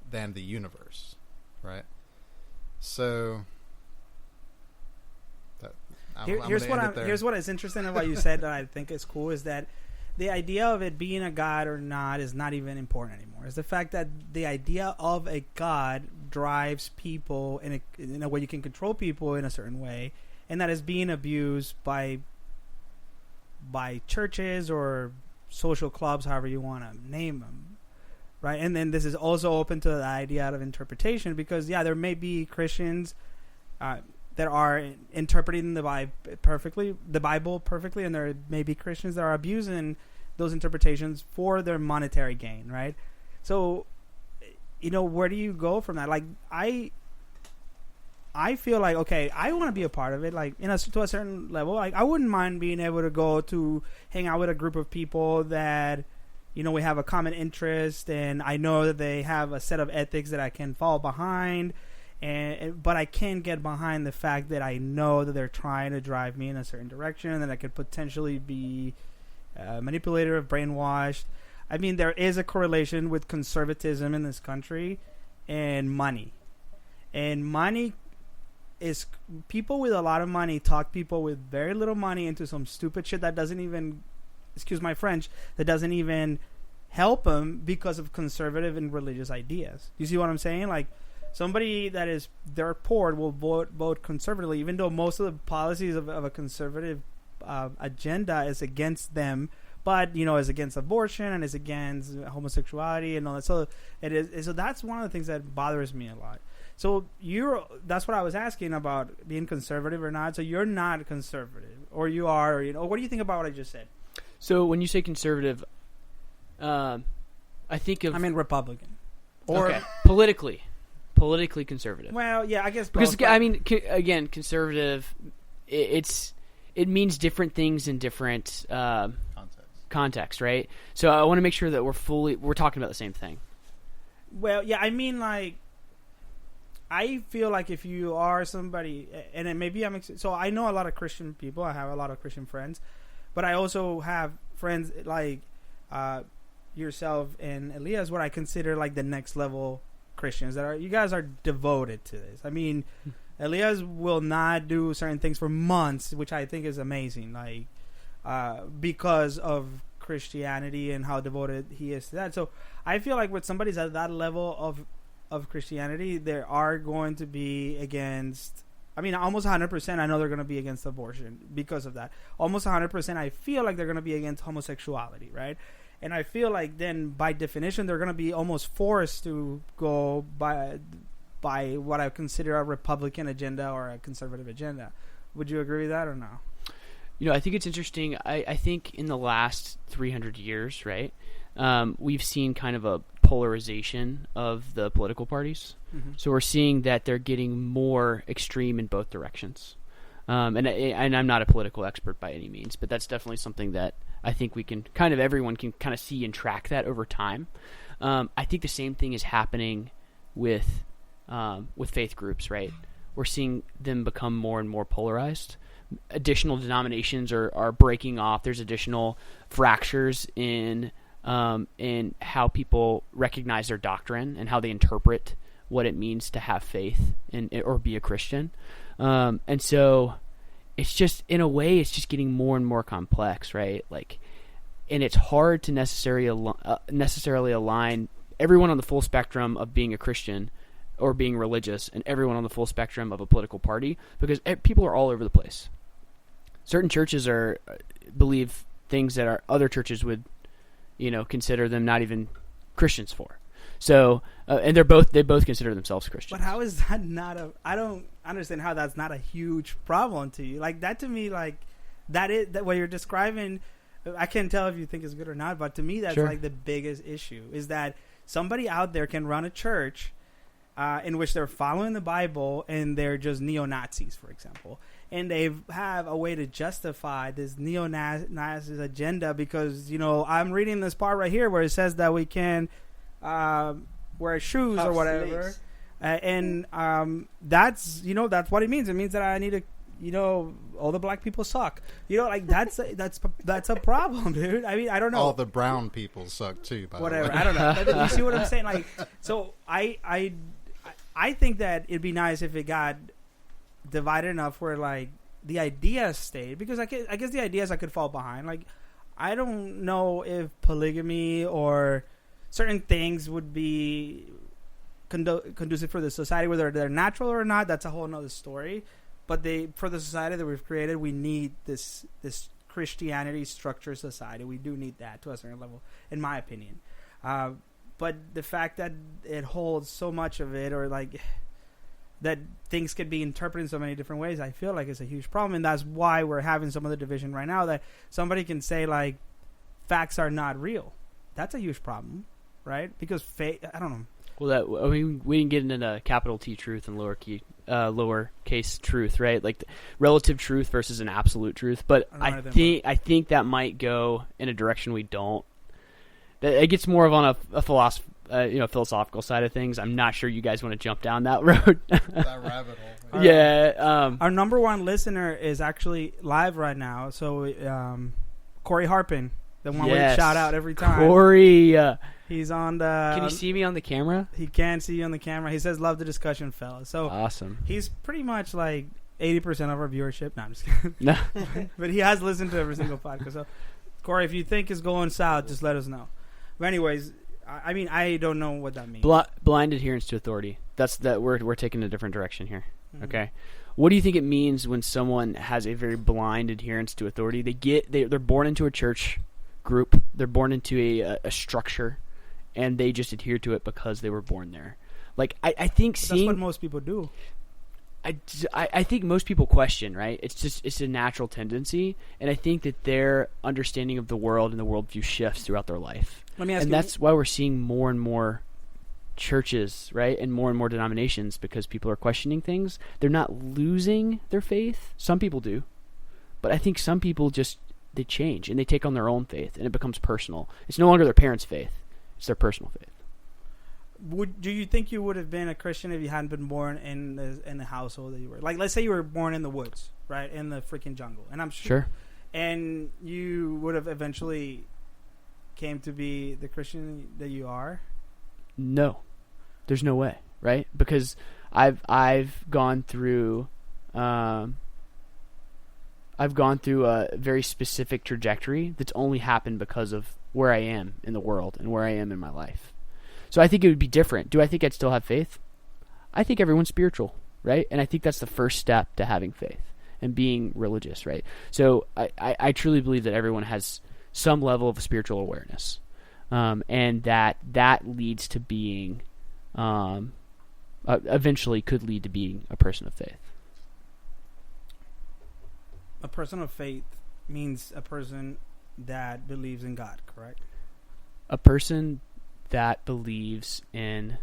than the universe, right? So, here's what is interesting about what you said that I think is cool, is that the idea of it being a god or not is not even important anymore. It's the fact that the idea of a god drives people in a way you can control people in a certain way, and that is being abused by churches or social clubs, however you want to name them, right? And then this is also open to the idea of interpretation, because there may be Christians that are interpreting the Bible perfectly, and there may be Christians that are abusing those interpretations for their monetary gain, right? So, where do you go from that? Like, I feel like, okay, I want to be a part of it, like, to a certain level. Like, I wouldn't mind being able to go to hang out with a group of people that, we have a common interest, and I know that they have a set of ethics that I can fall behind. But I can't get behind the fact that I know that they're trying to drive me in a certain direction, and that I could potentially be manipulated or brainwashed. I mean, there is a correlation with conservatism in this country and money. And money is, people with a lot of money talk people with very little money into some stupid shit that doesn't even, excuse my French, that doesn't even help them because of conservative and religious ideas. You see what I'm saying? Like, somebody that is, they're poor will vote conservatively, even though most of the policies of a conservative agenda is against them, but is against abortion and is against homosexuality and all that. So it is. So that's one of the things that bothers me a lot. So that's what I was asking about being conservative or not. So you're not conservative, or you are, or, what do you think about what I just said? So when you say conservative, I think of... I mean Republican. Or okay. Politically conservative. Well, yeah, I guess because both, I mean, again, conservative, it means different things in different context, right? So I want to make sure that we're talking about the same thing. Well, yeah, I mean, like, I feel like if you are somebody, and then maybe so I know a lot of Christian people. I have a lot of Christian friends, but I also have friends like yourself and Elias, what I consider like the next level Christians you guys are devoted to this. I mean, Elias will not do certain things for months, which I think is amazing, like because of Christianity and how devoted he is to that. So I feel like with somebody's at that level of Christianity, there are going to be against, I mean, almost 100% I know they're going to be against abortion because of that. Almost 100% I feel like they're going to be against homosexuality, right? And I feel like then by definition they're going to be almost forced to go by what I consider a Republican agenda or a conservative agenda. Would you agree with that or no? I think it's interesting. I think in the last 300 years, right, we've seen kind of a polarization of the political parties. Mm-hmm. So we're seeing that they're getting more extreme in both directions. And I'm not a political expert by any means, but that's definitely something that I think everyone can kind of see and track that over time. I think the same thing is happening with faith groups, right? We're seeing them become more and more polarized. Additional denominations are breaking off. There's additional fractures in how people recognize their doctrine and how they interpret what it means to have faith or be a Christian. And so it's just, in a way, it's just getting more and more complex, right? Like, and it's hard to necessarily align everyone on the full spectrum of being a Christian or being religious and everyone on the full spectrum of a political party, because people are all over the place. Certain churches believe things that other churches would, consider them not even Christians for. So, and they both consider themselves Christians. But how is that not I don't understand how that's not a huge problem to you. Like, that to me, like, that what you're describing, I can't tell if you think it's good or not, but to me that's like the biggest issue, is that somebody out there can run a church in which they're following the Bible and they're just neo-Nazis, for example. And they have a way to justify this neo-Nazi agenda because, I'm reading this part right here where it says that we can wear shoes or whatever. And that's what it means. It means that I need to, all the black people suck. That's a problem, dude. I mean, I don't know. All the brown people suck too, by whatever. the way. I don't know. You see what I'm saying? Like, so I think that it'd be nice if it got divided enough where, like, the ideas stayed, because I guess the ideas I could fall behind. Like, I don't know if polygamy or certain things would be conducive for the society, whether they're natural or not. That's a whole nother story. But for the society that we've created, we need this Christianity structured society. We do need that to a certain level, in my opinion. But the fact that it holds so much of it, or like that things could be interpreted in so many different ways, I feel like it's a huge problem. And that's why we're having some of the division right now, that somebody can say, like, facts are not real. That's a huge problem, right? Because I don't know. Well, we didn't get into capital T truth and lowercase truth, right? Like relative truth versus an absolute truth. But I think that might go in a direction we don't. It gets more of on a philosophical side of things. I'm not sure you guys want to jump down that road. That rabbit hole. Yeah. Our number one listener is actually live right now. So Corey Harpin, the one we shout out every time. Corey. He's on the... Can you see me on the camera? He can see you on the camera. He says, love the discussion, fellas. So awesome. He's pretty much like 80% of our viewership. No, I'm just kidding. No. But he has listened to every single podcast. So, Corey, if you think it's going south, just let us know. But anyways, I mean, I don't know what that means. Blind adherence to authority. We're taking a different direction here. Mm-hmm. Okay. What do you think it means when someone has a very blind adherence to authority? They're born into a church group. They're born into a structure, and they just adhere to it because they were born there. Like I think But seeing that's what most people do. I think most people question, right? It's a natural tendency, and I think that their understanding of the world and the worldview shifts throughout their life. Let me ask And you. that's why we're seeing more and more churches, right, and more denominations, because people are questioning things. They're not losing their faith. Some people do, but I think some people just they change and they take on their own faith, and it becomes personal. It's no longer their parents' faith; it's their personal faith. Do you think you would have been a Christian if you hadn't been born in the household that you were? Like, let's say you were born in the woods, right, in the freaking jungle, and I'm Sure. and you would have eventually came to be the Christian that you are. No, there's no way, right? Because I've gone through a very specific trajectory that's only happened because of where I am in the world and where I am in my life. So I think it would be different. Do I think I'd still have faith? I think everyone's spiritual, right? And I think that's the first step to having faith and being religious, right? So I truly believe that everyone has some level of spiritual awareness, and that leads to being, eventually could lead to being a person of faith. A person of faith means a person that believes in God, correct? A person that believes in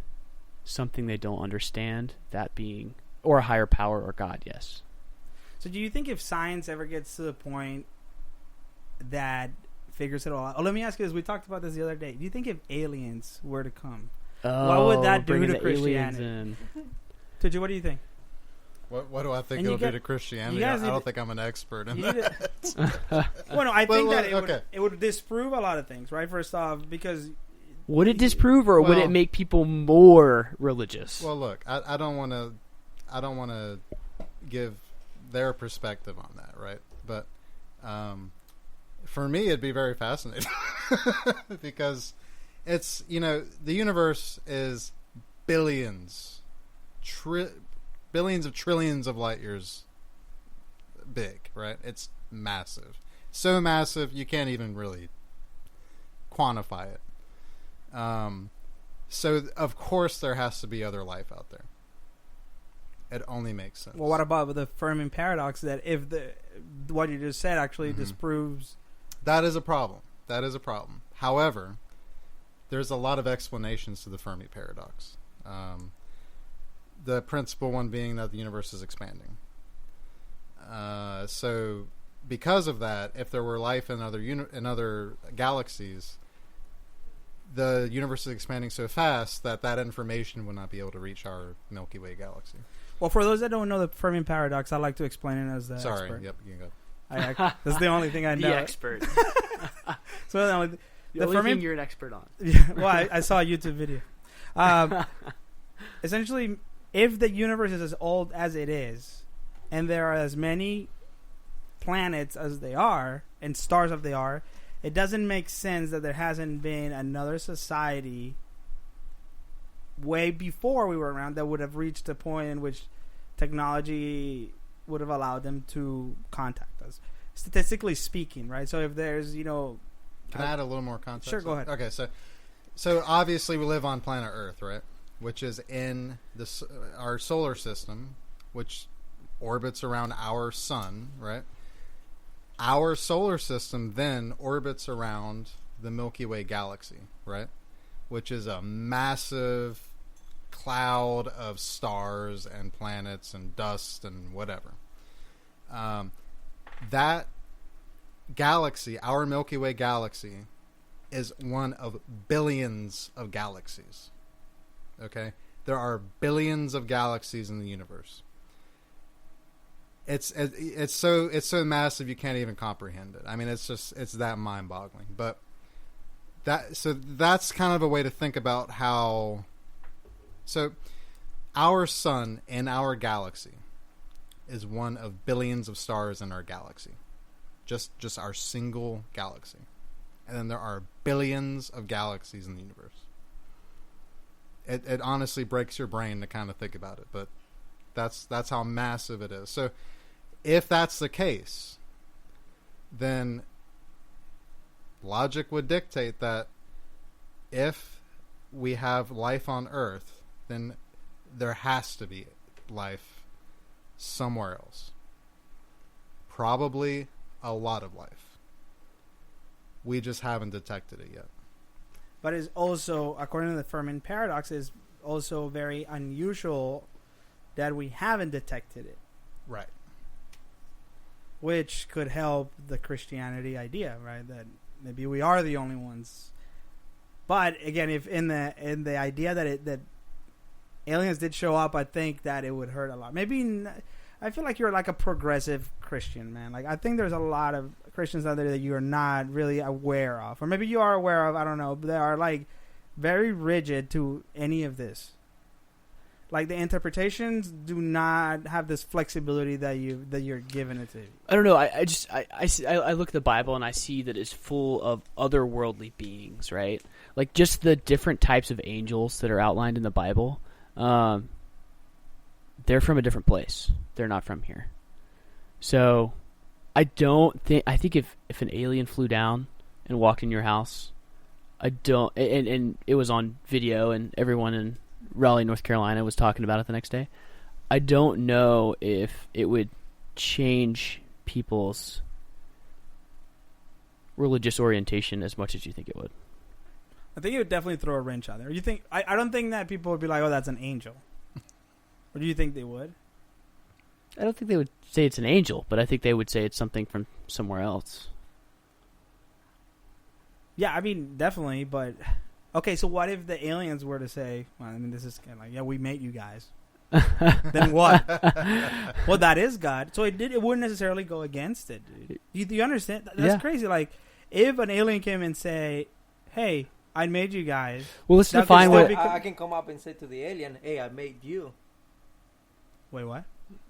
something they don't understand, that being, or a higher power or God, yes. So do you think if science ever gets to the point that figures it all out? Oh, let me ask you this. We talked about this the other day. Do you think if aliens were to come, what would that do bringing to the aliens Christianity? in. Tucci, what do you think? What do I think And it'll you do get- to Christianity? you I guys need don't to- think I'm an expert in You that. need Well, no, I think Well, that okay. it would disprove a lot of things, right? First off, because Would it disprove, or would Well- it make people more religious? Well, look, I don't want to give their perspective on that, right? But for me, it'd be very fascinating because it's, the universe is billions of trillions of light years big, right? It's massive, so massive you can't even really quantify it. So of course there has to be other life out there. It only makes sense. well, what about the Fermi paradox? That if what you just said actually Mm-hmm. disproves. That is a problem. However, there's a lot of explanations to the Fermi paradox. The principal one being that the universe is expanding. So because of that, if there were life in other galaxies, the universe is expanding so fast that information would not be able to reach our Milky Way galaxy. Well, for those that don't know the Fermi paradox, I like to explain it as the Sorry. expert. Yep. You can go. That's the only thing I know. the expert. So the only, the the only Fermi thing you're an expert on. Yeah, well, I saw a YouTube video. Essentially, if the universe is as old as it is, and there are as many planets as they are, and stars as they are, it doesn't make sense that there hasn't been another society way before we were around that would have reached a point in which technology would have allowed them to contact us. Statistically speaking, right? So if there's, Can I add a little more context? Sure, go ahead. Okay, so obviously we live on planet Earth, right? Which is in our solar system, which orbits around our sun, right? Our solar system then orbits around the Milky Way galaxy, right? Which is a massive cloud of stars and planets and dust and whatever. That galaxy, our Milky Way galaxy, is one of billions of galaxies. Okay? There are billions of galaxies in the universe. It's so massive you can't even comprehend it. I mean, it's that mind-boggling. But that's kind of a way to think about how. So, our sun in our galaxy is one of billions of stars in our galaxy. Just our single galaxy. And then there are billions of galaxies in the universe. It honestly breaks your brain to kind of think about it, but that's how massive it is. So if that's the case, then logic would dictate that if we have life on Earth, then there has to be life somewhere else. Probably a lot of life. We just haven't detected it yet. But it's also, according to the Fermi paradox, is also very unusual that we haven't detected it. Right. Which could help the Christianity idea, right? That maybe we are the only ones. But again, if in the idea that aliens did show up, I think that it would hurt a lot. Maybe I feel like you're like a progressive Christian, man. Like I think there's a lot of Christians out there that you are not really aware of, or maybe you are aware of. I don't know. But they are like very rigid to any of this. Like the interpretations do not have this flexibility that you're giving it to. I don't know. I look at the Bible and I see that it's full of otherworldly beings, right? Like just the different types of angels that are outlined in the Bible. They're from a different place. They're not from here. So I think if an alien flew down and walked in your house, and it was on video and everyone in Raleigh, North Carolina was talking about it the next day, I don't know if it would change people's religious orientation as much as you think it would. I think it would definitely throw a wrench out there. You think? I don't think that people would be like, "Oh, that's an angel." Or do you think they would? I don't think they would say it's an angel, but I think they would say it's something from somewhere else. Yeah, I mean, definitely, but okay, so what if the aliens were to say, well, I mean, this is kind of like, yeah, we made you guys. Then what? Well, that is God. So it wouldn't necessarily go against it, dude. You understand? That's crazy. Like, if an alien came and say, hey, I made you guys. Well, let's define what... I can come up and say to the alien, hey, I made you. Wait, what?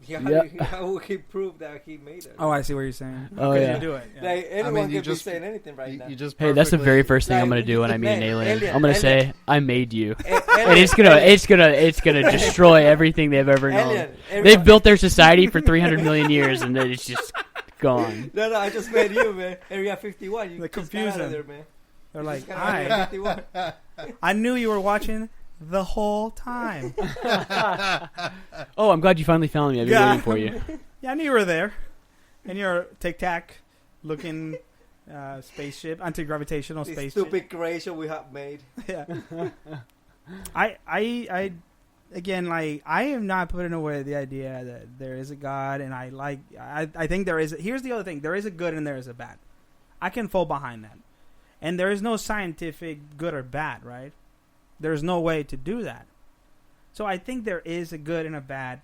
Yeah. How would he prove that he made it? Oh, I see what you're saying. Oh, yeah. You do it. Yeah. Like, anyone could be saying anything right now. Hey, that's the very first thing I'm going to do when I meet an alien. I'm going to say, I made you. And it's gonna destroy everything they've ever known. They've built their society for 300 million years, and then it's just gone. No, I just made you, man. Area 51. You confuse them. there, man. They're like, I knew you were watching the whole time. Oh, I'm glad you finally found me. I've been waiting for you. Yeah, I knew you were there. And your tic-tac looking spaceship, anti-gravitational spaceship. Stupid creation we have made. Yeah. I again, like, I am not putting away the idea that there is a God, and I think there is. Here's the other thing: there is a good and there is a bad. I can fall behind that, and there is no scientific good or bad, right? There's no way to do that. So I think there is a good and a bad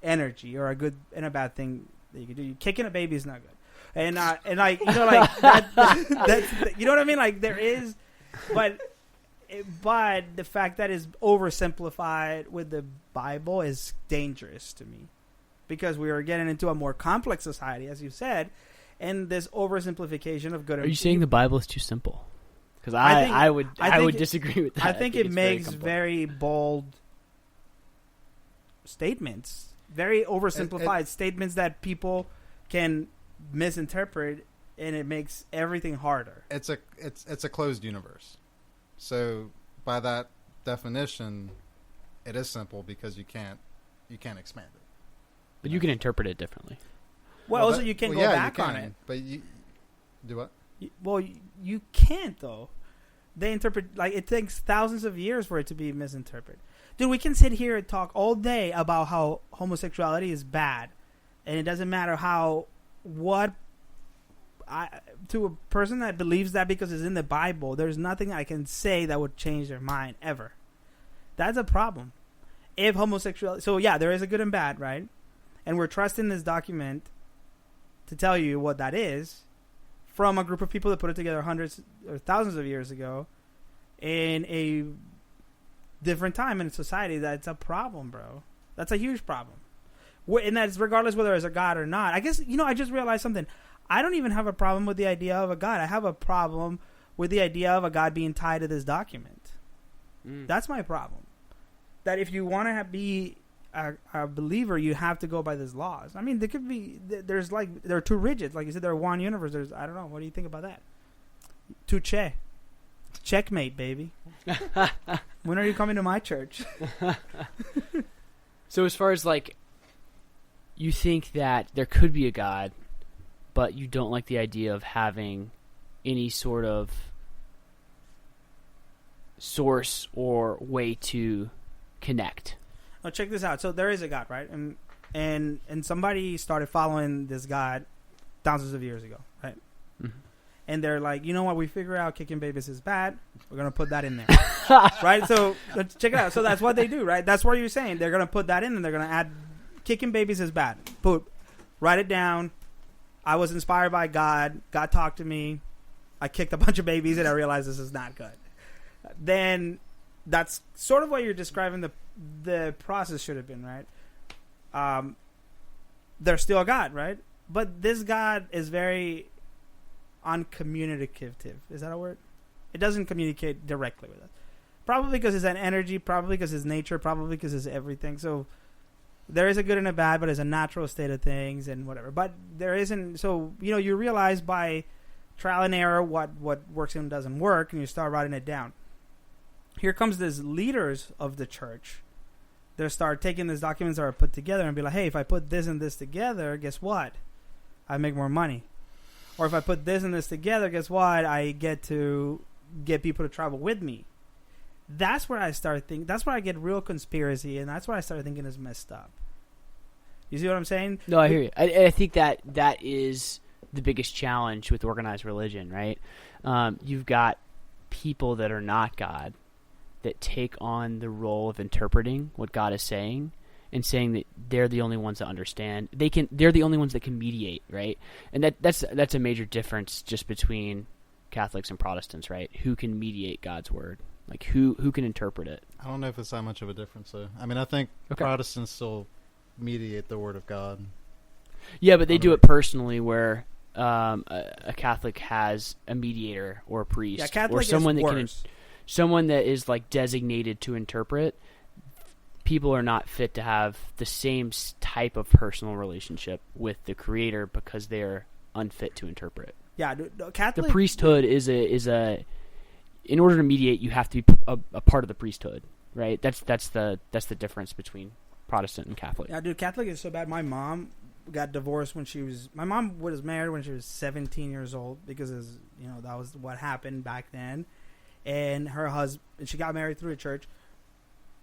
energy, or a good and a bad thing that you can do. Kicking a baby is not good, and like, you know, like that's you know what I mean. Like there is, but the fact that it's oversimplified with the Bible is dangerous to me, because we are getting into a more complex society, as you said, and this oversimplification of good. Are you saying the Bible is too simple? Because I would disagree with that. I think it makes very bold statements, very oversimplified statements that people can misinterpret, and it makes everything harder. It's a closed universe. So by that definition, it is simple because you can't expand it. But you can interpret it differently. Well, also you can go back on it. But you do what? Well, you can't, though. They interpret, like, it takes thousands of years for it to be misinterpreted. Dude, we can sit here and talk all day about how homosexuality is bad, and it doesn't matter to a person that believes that because it's in the Bible, there's nothing I can say that would change their mind ever. That's a problem. If homosexuality, so yeah, there is a good and bad, right? And we're trusting this document to tell you what that is, from a group of people that put it together hundreds or thousands of years ago in a different time in society. That's a problem, bro. That's a huge problem. And that's regardless whether there's a God or not. I guess, I just realized something. I don't even have a problem with the idea of a God. I have a problem with the idea of a God being tied to this document. That's my problem. That if you want to be a believer, you have to go by these laws. I mean, they're too rigid. Like you said, they're one universe. I don't know. What do you think about that? Checkmate, baby. When are you coming to my church? So as far as like, you think that there could be a God, but you don't like the idea of having any sort of source or way to connect. Oh, check this out. So there is a God, right? And somebody started following this God thousands of years ago, right? Mm-hmm. And they're like, you know what? We figure out kicking babies is bad. We're gonna put that in there, right? So let's check it out. So that's what they do, right? That's what you're saying. They're gonna put that in, and they're gonna add kicking babies is bad. Put, write it down. I was inspired by God. God talked to me. I kicked a bunch of babies, and I realized this is not good. Then that's sort of what you're describing. The process should have been, right? There's still a God, right? But this God is very uncommunicative. Is that a word? It doesn't communicate directly with us. Probably because it's an energy, probably because it's nature, probably because it's everything. So there is a good and a bad, but it's a natural state of things and whatever. But there isn't. So, you realize by trial and error what works and doesn't work, and you start writing it down. Here comes these leaders of the church. They start taking these documents that are put together and be like, hey, if I put this and this together, guess what? I make more money. Or if I put this and this together, guess what? I get to get people to travel with me. That's where I start thinking. That's where I get real conspiracy, and that's where I started thinking is messed up. You see what I'm saying? No, I hear you. I think that is the biggest challenge with organized religion, right? You've got people that are not God that take on the role of interpreting what God is saying and saying that they're the only ones that understand. They're the only ones that can mediate, right? And that's a major difference just between Catholics and Protestants, right? Who can mediate God's word? Like who can interpret it? I don't know if it's that much of a difference, though. I mean, I think Protestants still mediate the word of God. Yeah, but they do it personally, where a Catholic has a mediator or a priest, Catholic or someone is that worse. someone that is like designated to interpret. People are not fit to have the same type of personal relationship with the Creator because they're unfit to interpret. Yeah, Catholic. The priesthood is a. In order to mediate, you have to be a part of the priesthood, right? That's the difference between Protestant and Catholic. Yeah, dude, Catholic is so bad. My mom got divorced when she was. My mom was married when she was 17 years old because that was what happened back then. And her husband, she got married through a church.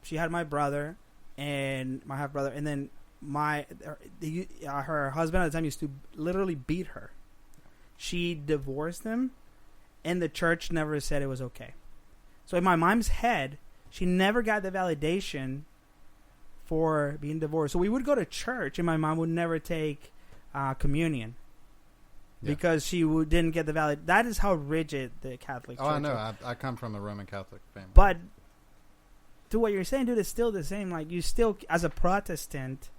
She had my brother and my half brother, and then her husband at the time used to literally beat her. She divorced him, and the church never said it was okay. So in my mom's head, she never got the validation for being divorced. So we would go to church, and my mom would never take communion because she didn't get the valid. That is how rigid the Catholic church I know. is. I come from a Roman Catholic family. But to what you're saying, dude, it's still the same. Like, you still, as a Protestant,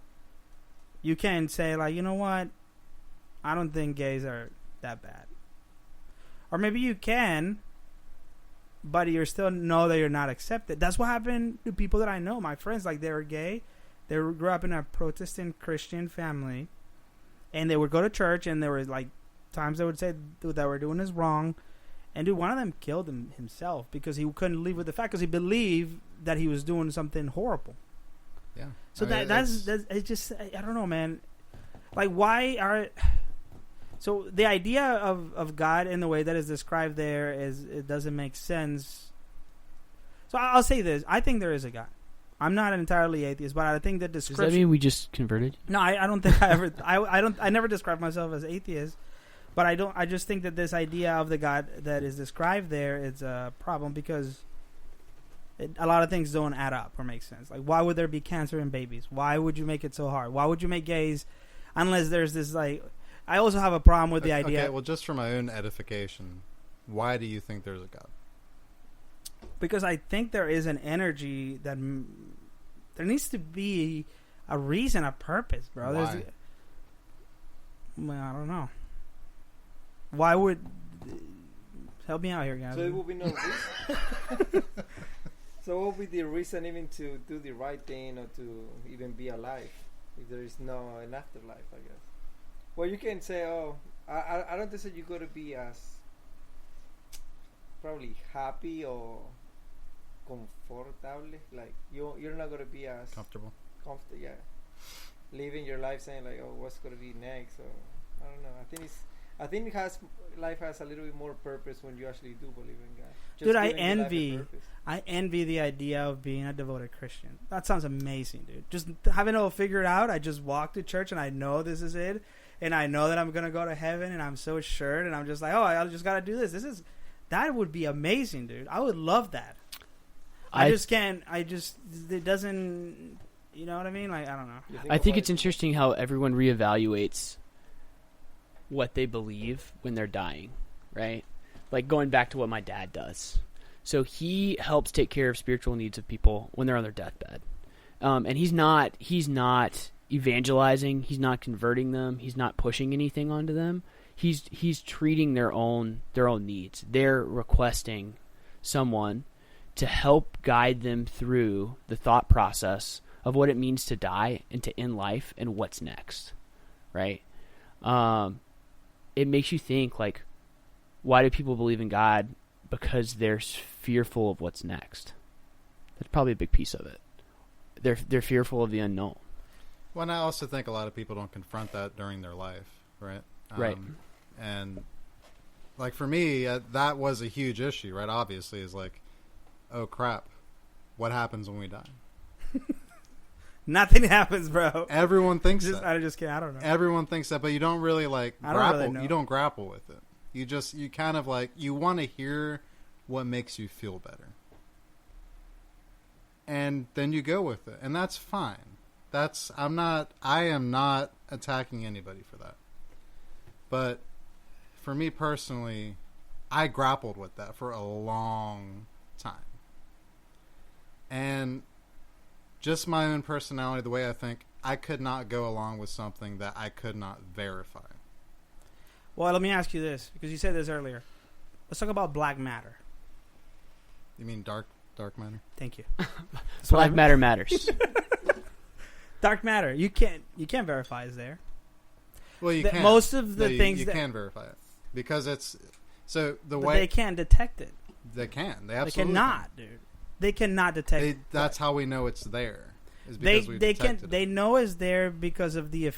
you can say, like, you know what? I don't think gays are that bad. Or maybe you can, but you still know that you're not accepted. That's what happened to people that I know. My friends, like, they were gay. They grew up in a Protestant Christian family, and they would go to church, and there were, like, times they would say that we're doing is wrong. And, dude, one of them killed himself because he couldn't live with the fact because he believed that he was doing something horrible. Yeah. So that's it's just, I don't know, man. Like, why are... So the idea of God in the way that is described there it doesn't make sense. So I'll say this: I think there is a God. I'm not an entirely atheist, but I think the description. Does that mean we just converted? No, I don't think I ever. I never describe myself as atheist, but I don't. I just think that this idea of the God that is described there is a problem because a lot of things don't add up or make sense. Like, why would there be cancer in babies? Why would you make it so hard? Why would you make gays unless there's this like? I also have a problem with the idea. Okay, well, just for my own edification, why do you think there's a God? Because I think there is an energy that there needs to be a reason, a purpose, bro. Why? Well, I don't know. Why would... Help me out here, guys. So it will be no reason. So what would be the reason even to do the right thing or to even be alive if there is no an afterlife, I guess? Well, you can say, oh, I don't think you got to be as probably happy or confortable. Like you're not gonna be as Comfortable. comfortable. Yeah, living your life saying like, oh, what's gonna be next? Or I don't know. I think life has a little bit more purpose when you actually do believe in God. Just Dude, giving I envy the idea of being a devoted Christian. That sounds amazing, dude. Just having it all figured out. I just walk to church and I know this is it, and I know that I'm gonna go to heaven, and I'm so assured, and I'm just like, oh, I just gotta do this. That would be amazing, dude. I would love that. I just can't. It doesn't. You know what I mean? Like, I don't know. I think it's interesting how everyone reevaluates what they believe when they're dying, right? Like going back to what my dad does. So he helps take care of spiritual needs of people when they're on their deathbed. And he's not evangelizing, he's not converting them, he's not pushing anything onto them. He's treating their own needs. They're requesting someone to help guide them through the thought process of what it means to die and to end life and what's next, right? It makes you think, like, why do people believe in God? Because they're fearful of what's next. That's probably a big piece of it. They're fearful of the unknown. Well, and I also think a lot of people don't confront that during their life, right? Right. And, like, for me, that was a huge issue, right? Obviously, is like, oh, crap, what happens when we die? Nothing happens, bro. Everyone thinks that. I just can't. I don't know. Everyone thinks that, but you don't really, like, I don't grapple. really know. You don't grapple with it. You kind of, like, you want to hear what makes you feel better. And then you go with it. And that's fine. I am not attacking anybody for that. But for me personally, I grappled with that for a long time. And just my own personality, the way I think, I could not go along with something that I could not verify. Well, let me ask you this, because you said this earlier. Let's talk about black matter. You mean dark matter? Thank you. Black matter matters. Dark matter. You can't verify is there. Well, you can. Most of the things you can verify it because it's so the but way they can't detect it. They can. They They absolutely cannot, dude. They cannot detect it. That's how we know it's there. Is because we they detected can it. they know it's there because of the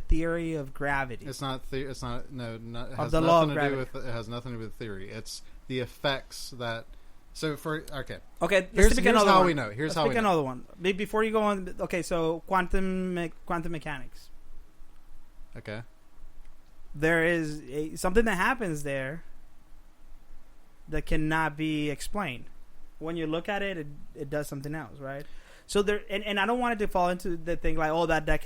theory of gravity. It's not. It's not. No. Not, it Of has the law of nothing to do gravity. with. It has nothing to do with theory. It's the effects that. So for okay. Okay, Here's pick how another we one. know. Here's Let's how we pick know. another one. Before you go on, okay, so quantum mechanics. Okay. There is something that happens there that cannot be explained. When you look at it, it does something else, right? So there, and I don't want it to fall into the thing like, oh, that I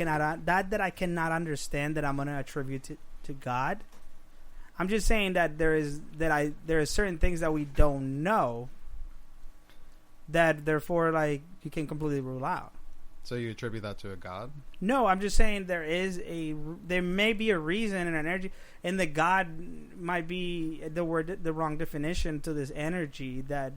cannot understand that I'm going to attribute to God. I'm just saying that there are certain things that we don't know that therefore like you can completely rule out. So you attribute that to a god? No, I'm just saying there may be a reason and an energy, and the God might be the wrong definition to this energy. That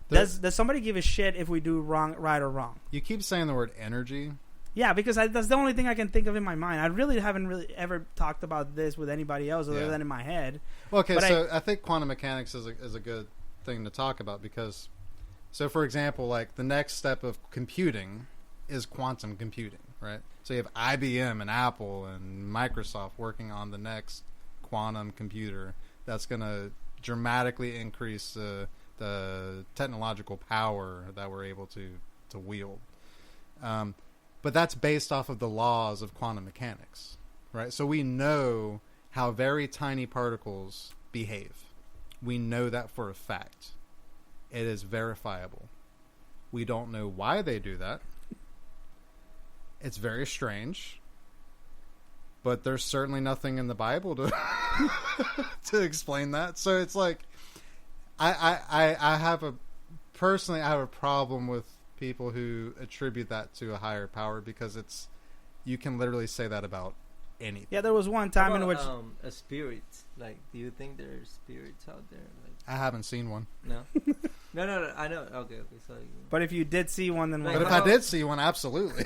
does somebody give a shit if we do right or wrong? You keep saying the word energy. Yeah, because that's the only thing I can think of in my mind. I really haven't ever talked about this with anybody else other than in my head. Well, okay, But so I think quantum mechanics is a good thing to talk about because, so for example, like the next step of computing is quantum computing, right? So you have IBM and Apple and Microsoft working on the next quantum computer that's going to dramatically increase the technological power that we're able to wield. But that's based off of the laws of quantum mechanics, right? So we know how very tiny particles behave. We know that for a fact. It is verifiable. We don't know why they do that. It's very strange. But there's certainly nothing in the Bible to to explain that. So it's like I have a problem with people who attribute that to a higher power because you can literally say that about anything. Yeah, there was one time in which a spirit. Like, do you think there's spirits out there? Like, I haven't seen one. no, no. I know. Okay. Sorry. But if you did see one, then Like, But if how- I did see one, absolutely.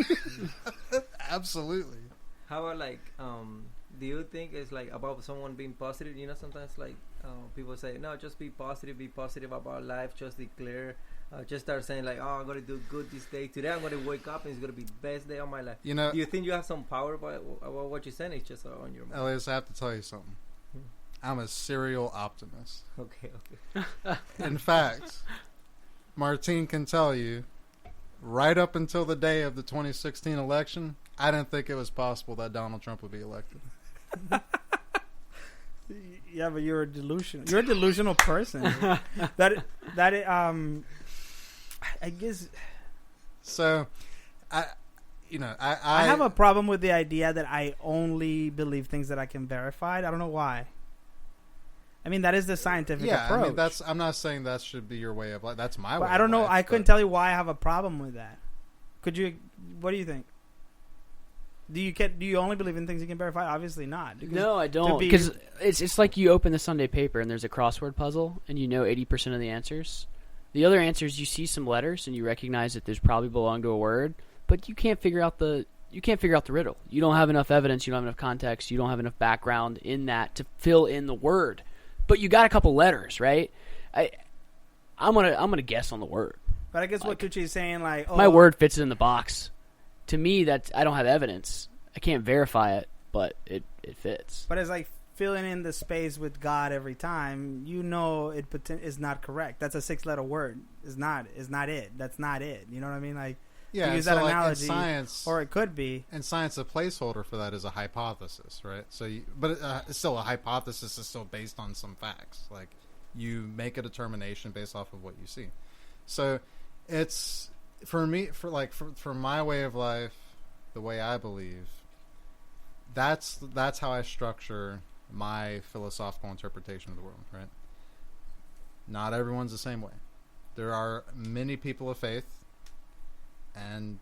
Absolutely. How about like do you think it's like about someone being positive? You know, sometimes like people say, no, just be positive about life, just declare Just start saying like, "Oh, I'm gonna do good this day. Today, I'm gonna wake up and it's gonna be the best day of my life." You know, Do you think you have some power about what you're saying? It's just on your mind. Elias, I have to tell you something. I'm a serial optimist. Okay. In fact, Martine can tell you, right up until the day of the 2016 election, I didn't think it was possible that Donald Trump would be elected. Yeah, but you're a delusional. You're a delusional person. I guess. So, I have a problem with the idea that I only believe things that I can verify. I don't know why. I mean, that is the scientific approach. I mean, I'm not saying that should be your way of life. That's my way. But I don't know. Life, I couldn't tell you why I have a problem with that. Could you? What do you think? Do you only believe in things you can verify? Obviously not. No, I don't. Because it's like you open the Sunday paper and there's a crossword puzzle and you know 80% of the answers. The other answers, you see some letters and you recognize that there's probably belong to a word, but you can't figure out the riddle. You don't have enough evidence. You don't have enough context. You don't have enough background in that to fill in the word. But you got a couple letters, right? I'm gonna guess on the word. But I guess what Tucci is saying, like, my word fits in the box. To me, that I don't have evidence. I can't verify it, but it fits. But it's like filling in the space with God every time. You know it is not correct. That's a 6-letter word. It's not it. That's not it. You know what I mean? Like, yeah, use so that like analogy, in science, or it could be. In science, a placeholder for that is a hypothesis, right? So, it's still a hypothesis. Is still based on some facts. Like, you make a determination based off of what you see. So, it's for me, for my way of life, the way I believe. That's how I structure my philosophical interpretation of the world, right? Not everyone's the same way. There are many people of faith, and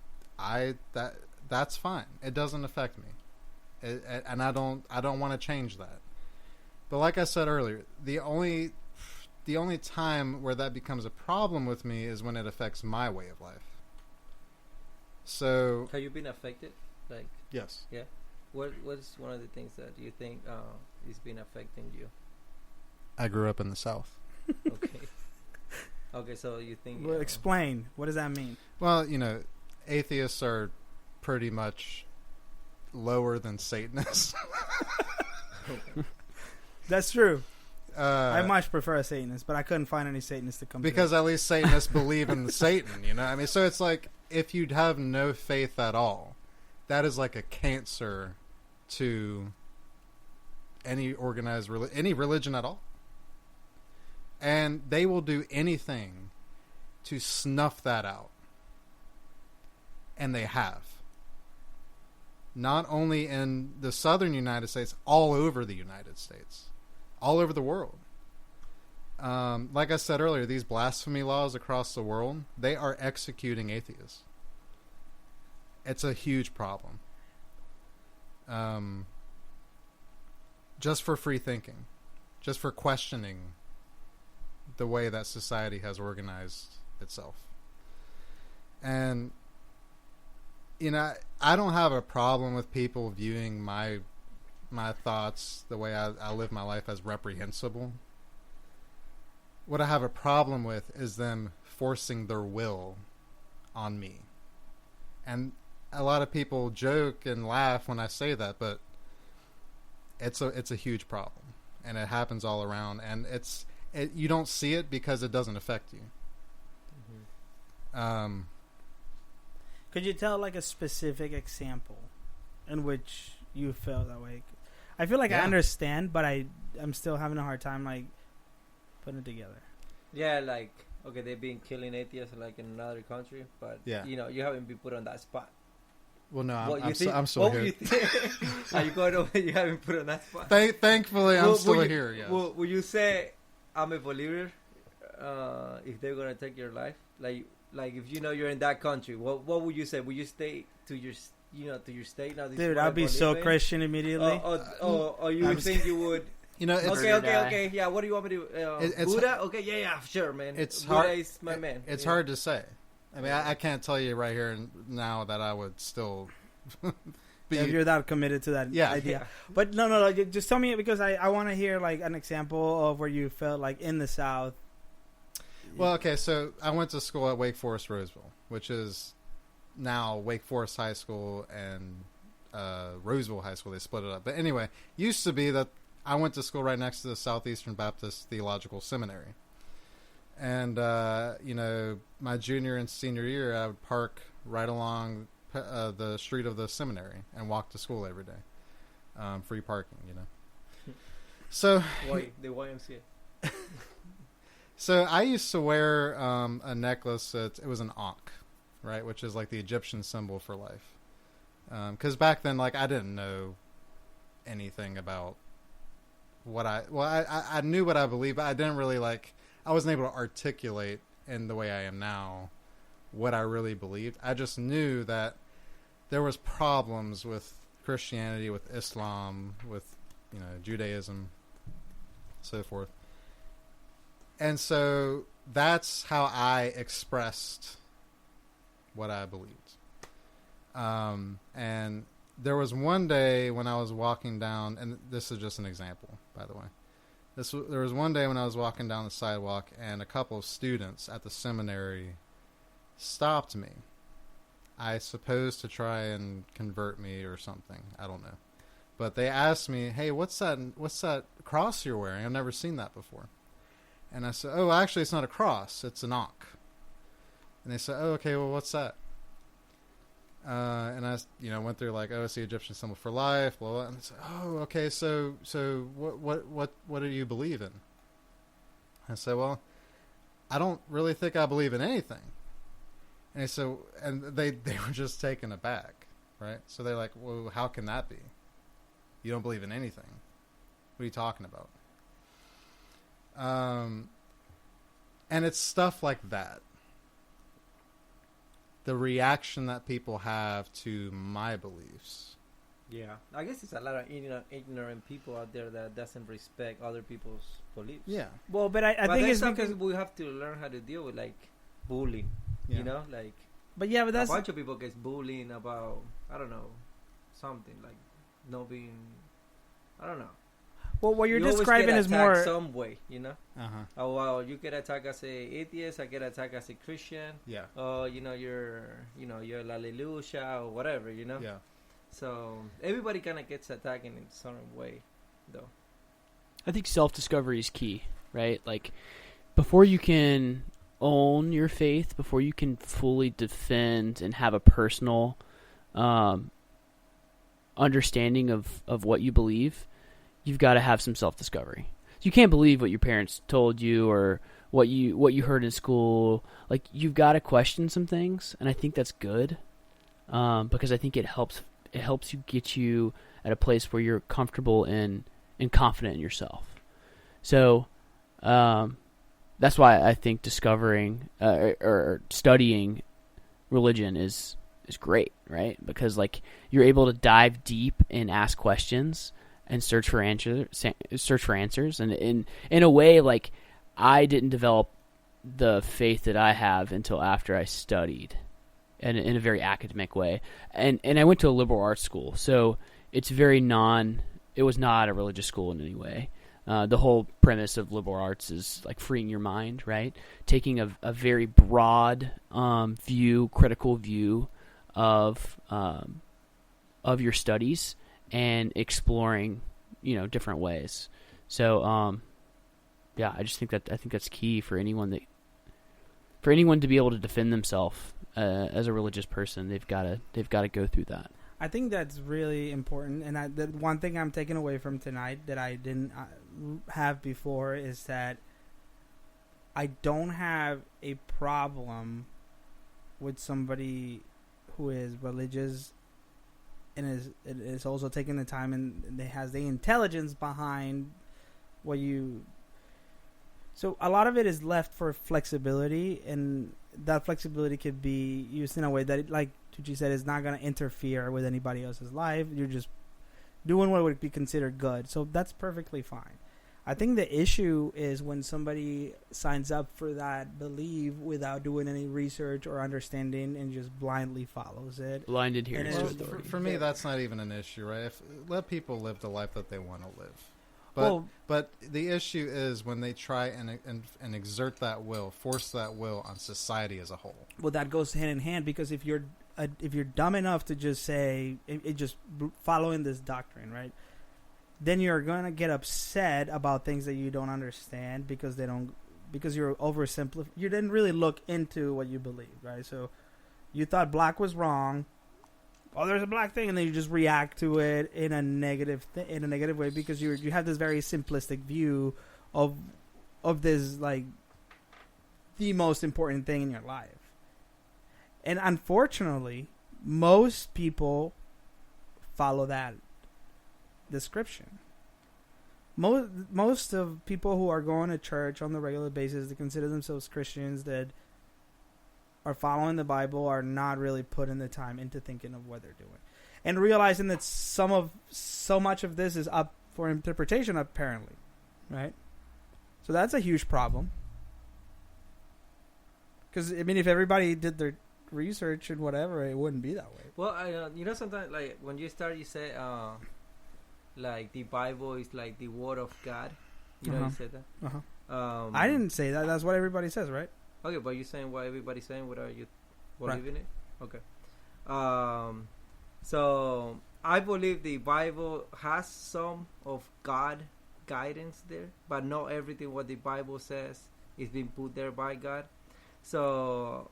that's fine. It doesn't affect me, and I don't want to change that. But like I said earlier, the only time where that becomes a problem with me is when it affects my way of life. So, have you been affected? Like, yes. Yeah. What's one of the things that you think is been affecting you? I grew up in the South. Okay. Okay, so you think... Well, explain. What does that mean? Well, atheists are pretty much lower than Satanists. That's true. I much prefer a Satanist, but I couldn't find any Satanists to come because to. At least Satanists believe in the Satan, I mean, so it's like, if you'd have no faith at all, that is like a cancer to any organized any religion at all. And they will do anything to snuff that out. And they have. Not only in the southern United States, all over the United States. All over the world. Like I said earlier, these blasphemy laws across the world, they are executing atheists. It's a huge problem. Just for free thinking. Just for questioning the way that society has organized itself. And, I don't have a problem with people viewing my thoughts, the way I live my life, as reprehensible. What I have a problem with is them forcing their will on me. And a lot of people joke and laugh when I say that, but it's a huge problem, and it happens all around, and you don't see it because it doesn't affect you. Mm-hmm. Could you tell like a specific example in which you felt that way? I feel like I understand, but I'm still having a hard time like putting it together. Yeah, like, okay, they've been killing atheists like in another country, but you haven't been put on that spot. Well, no, I'm still here. Are you going over? You haven't put on that spot. Thankfully, I'm still here. Yes. Will you say I'm a believer if they're gonna take your life? Like if you're in that country, what would you say? Will you stay to your state now? Dude, I'd be so Christian immediately. Or you would think you would? Okay. Yeah, what do you want me to do? Buddha? Okay, yeah, sure, man. Buddha is my man. It's hard to say. I mean, I can't tell you right here and now that I would still be... If you're that committed to that idea. Yeah. But no, just tell me, because I want to hear like an example of where you felt like in the South Well, okay, so I went to school at Wake Forest Roseville, which is now Wake Forest High School and Roseville High School. They split it up. But anyway, used to be that I went to school right next to the Southeastern Baptist Theological Seminary. And, my junior and senior year, I would park right along the street of the seminary and walk to school every day. Free parking, So the YMCA. So I used to wear a necklace. It was an ankh, right, which is like the Egyptian symbol for life. Because back then, like, I didn't know anything about what I knew what I believed, but I didn't really I wasn't able to articulate in the way I am now what I really believed. I just knew that there was problems with Christianity, with Islam, with Judaism, so forth. And so that's how I expressed what I believed. And there was one day when I was walking down, and this is just an example, by the way. There was one day when I was walking down the sidewalk, and a couple of students at the seminary stopped me. I suppose to try and convert me or something. I don't know. But they asked me, "Hey, what's that cross you're wearing? I've never seen that before." And I said, "Oh, actually, it's not a cross. It's an ankh." And they said, "Oh, okay. Well, what's that?" And I, went through it's the Egyptian symbol for life, blah, blah. And they said, "Oh, okay. So what do you believe in?" I said, "Well, I don't really think I believe in anything." And they were just taken aback, right? So they're like, "Well, how can that be? You don't believe in anything. What are you talking about?" And it's stuff like that. The reaction that people have to my beliefs. Yeah, I guess it's a lot of ignorant people out there that doesn't respect other people's beliefs. Yeah. Well, but I think it's because we have to learn how to deal with bullying. Yeah. But yeah, but that's a bunch of people gets bullying about something like not being. I don't know. Well, what you're you describing is more some way, Uh-huh. Oh well, you get attacked as a atheist. I get attacked as a Christian. Yeah. You're hallelujah or whatever, Yeah. So everybody kind of gets attacked in a certain way, though. I think self-discovery is key, right? Like, before you can own your faith, before you can fully defend and have a personal understanding of what you believe, you've got to have some self-discovery. You can't believe what your parents told you or what you heard in school. Like, you've got to question some things, and I think that's good because I think it helps you get you at a place where you're comfortable and confident in yourself. So that's why I think discovering or studying religion is great, right? Because you're able to dive deep and ask questions and search for answers, and in a way, I didn't develop the faith that I have until after I studied, and in a very academic way, and I went to a liberal arts school, so it's it was not a religious school in any way. The whole premise of liberal arts is freeing your mind, right? Taking a very broad critical view of your studies and exploring, different ways. So, I just think that's key for anyone to be able to defend themselves as a religious person. They've got to go through that. I think that's really important, and the one thing I'm taking away from tonight that I didn't have before is that I don't have a problem with somebody who is religious and is also taking the time and has the intelligence behind what you. So a lot of it is left for flexibility, and that flexibility could be used in a way that, like Tucci said, is not going to interfere with anybody else's life. You're just doing what would be considered good. So that's perfectly fine. I think the issue is when somebody signs up for that belief without doing any research or understanding and just blindly follows it. Blind adherence to Well, authority. for me, that's not even an issue, right? Let people live the life that they want to live. But the issue is when they try and exert that will, force that will on society as a whole. Well, that goes hand in hand, because if you're dumb enough to just say just following this doctrine, right, then you're gonna get upset about things that you don't understand because you're oversimplifying. You didn't really look into what you believe, right? So you thought black was wrong. Oh, there's a black thing, and then you just react to it in a negative way because you have this very simplistic view of this, like, the most important thing in your life. And unfortunately, most people follow that description. Most of people who are going to church on the regular basis, that consider themselves Christians, that are following the Bible, are not really putting the time into thinking of what they're doing and realizing that so much of this is up for interpretation, apparently, right? So that's a huge problem. Because, I mean, if everybody did their research and whatever, it wouldn't be that way. Well, sometimes, like, when you start, you say, like, the Bible is like the Word of God. You know, you said that. I didn't say that. That's what everybody says, right? Okay, but you're saying what everybody's saying without you believing it? Okay. So I believe the Bible has some of God guidance there, but not everything what the Bible says is being put there by God. So,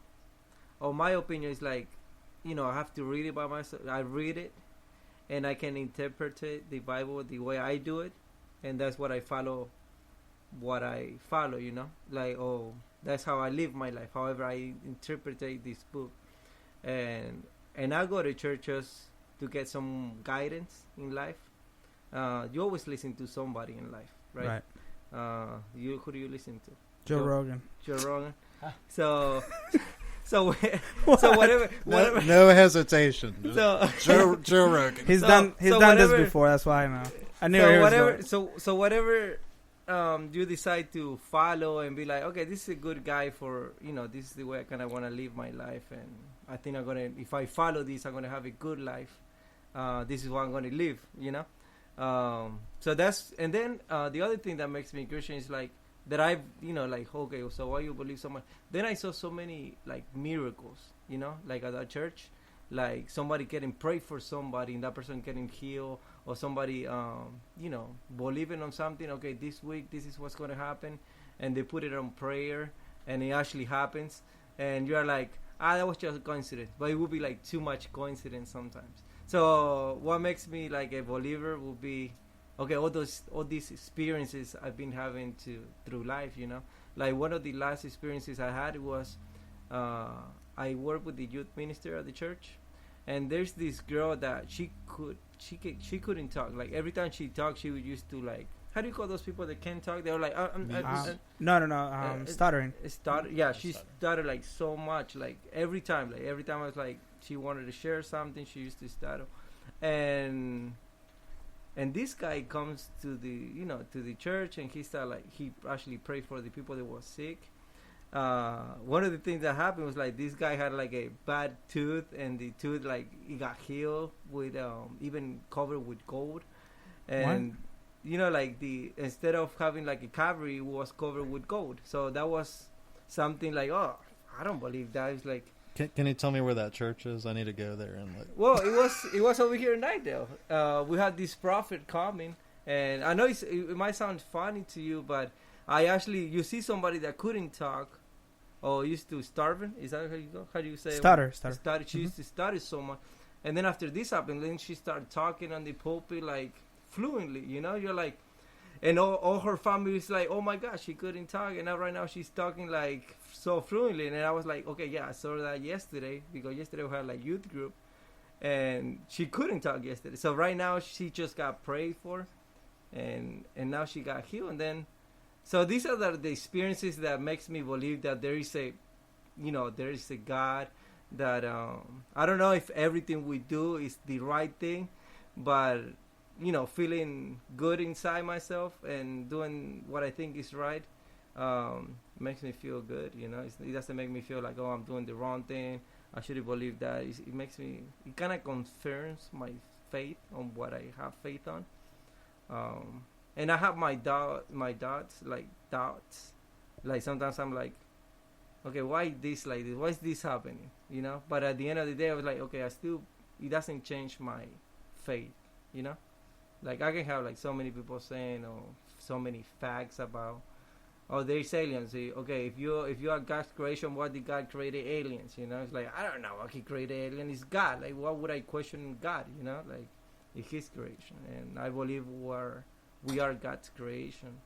my opinion is, like, I have to read it by myself. I read it, and I can interpret the Bible the way I do it, and that's what I follow. Like, that's how I live my life. However, I interpret this book, and I go to churches to get some guidance in life. You always listen to somebody in life, right? Who do you listen to? Joe Rogan. Joe Rogan. So whatever. No hesitation. So Joe Rogan. He's done this before. That's why I know. I knew he was going. So whatever. You decide to follow and be like, okay, this is a good guy for, this is the way I kind of want to live my life, and I think if I follow this, I'm gonna have a good life. This is what I'm gonna live, So that's, and then the other thing that makes me Christian is, like, that I've, like, okay, so why you believe so much? Then I saw so many, like, miracles, like at our church, like somebody getting prayed for somebody and that person getting healed, or somebody, believing on something. Okay, this week this is what's going to happen, and they put it on prayer, and it actually happens, and you're like, that was just a coincidence. But it would be like too much coincidence sometimes. So what makes me like a believer would be, okay, all these experiences I've been having through life, Like, one of the last experiences I had was, I work with the youth minister at the church, and there's this girl that she couldn't talk. Like, every time she talked, she would used to, like, how do you call those people that can't talk? They were like, stuttering. She stuttered, like, so much. Like, every time I was like, she wanted to share something, she used to stutter. And this guy comes to the church, and he actually prayed for the people that were sick. One of the things that happened was, like, this guy had, like, a bad tooth, and the tooth, like, it got healed with even covered with gold, and what? Like, instead of having, like, a cavity, it was covered with gold. So that was something like, oh, I don't believe that. It's like, can you tell me where that church is? I need to go there and, like. Well, it was over here in Nightdale. We had this prophet coming, and I know it might sound funny to you, but you see somebody that couldn't talk, or used to starving. Is that how you go? How do you say stutter? Stutter. She used to stutter so much, and then after this happened, then she started talking on the pulpit, like, fluently. You're like, and all her family is like, oh my gosh, she couldn't talk, and now right now she's talking, like, so fluently. And I was like, okay, yeah, I saw that yesterday, because yesterday we had, like, youth group, and she couldn't talk yesterday. So right now she just got prayed for, and now she got healed. And then, so these are the experiences that makes me believe that there is a God, that I don't know if everything we do is the right thing, but feeling good inside myself and doing what I think is right makes me feel good. It doesn't make me feel like, oh, I'm doing the wrong thing, I shouldn't believe that. It kind of confirms my faith on what I have faith on. And I have my doubts. Like sometimes I'm like, okay, why this like this? Why is this happening? You know. But at the end of the day, I was like, okay, it doesn't change my faith. You know. Like I can have like so many people saying or so many facts about, oh, there's aliens. Okay, if you are God's creation, why did God create aliens? You know, it's like I don't know. He created alien. It's God. Like why would I question God? You know, like it's His creation, and I believe we are God's creation,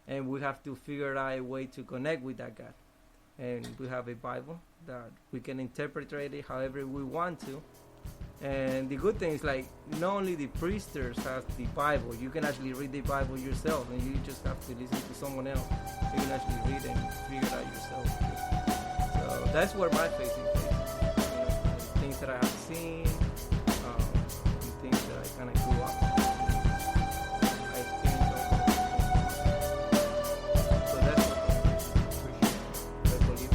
and we have to figure out a way to connect with that God. And we have a Bible that we can interpret it however we want to. And the good thing is, like, not only the priesters have the Bible, you can actually read the Bible yourself, and you just have to listen to someone else. You can actually read and figure it out yourself. So that's where my faith is based. You know, the things that I have seen, the things that I kind of grew up. I experienced all those things. So that's what I believe.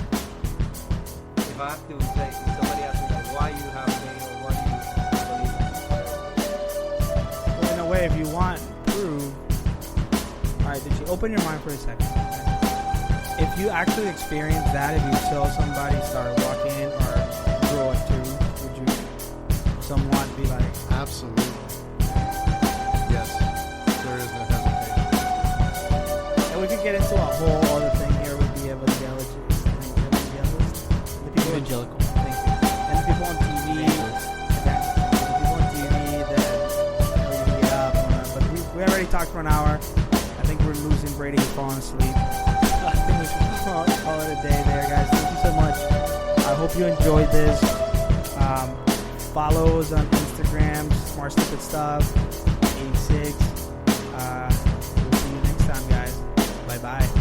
If I have to, like, if somebody asks me, like, why you have faith, way, if you want proof, alright, did you open your mind for a second? If you actually experience that, if you saw somebody start walking or grow a tooth, would you somewhat be like, Absolutely. Yes. There is no hesitation. and we could get into a whole other thing here with the evangelists, the people Evangelical. thank you, and the people on TV. We already talked for an hour. I think we're losing Brady and falling asleep. I think we should call it a day there, guys. Thank you so much. I hope you enjoyed this. Follow us on Instagram, Smart Stupid Stuff, 86. We'll see you next time, guys. Bye-bye.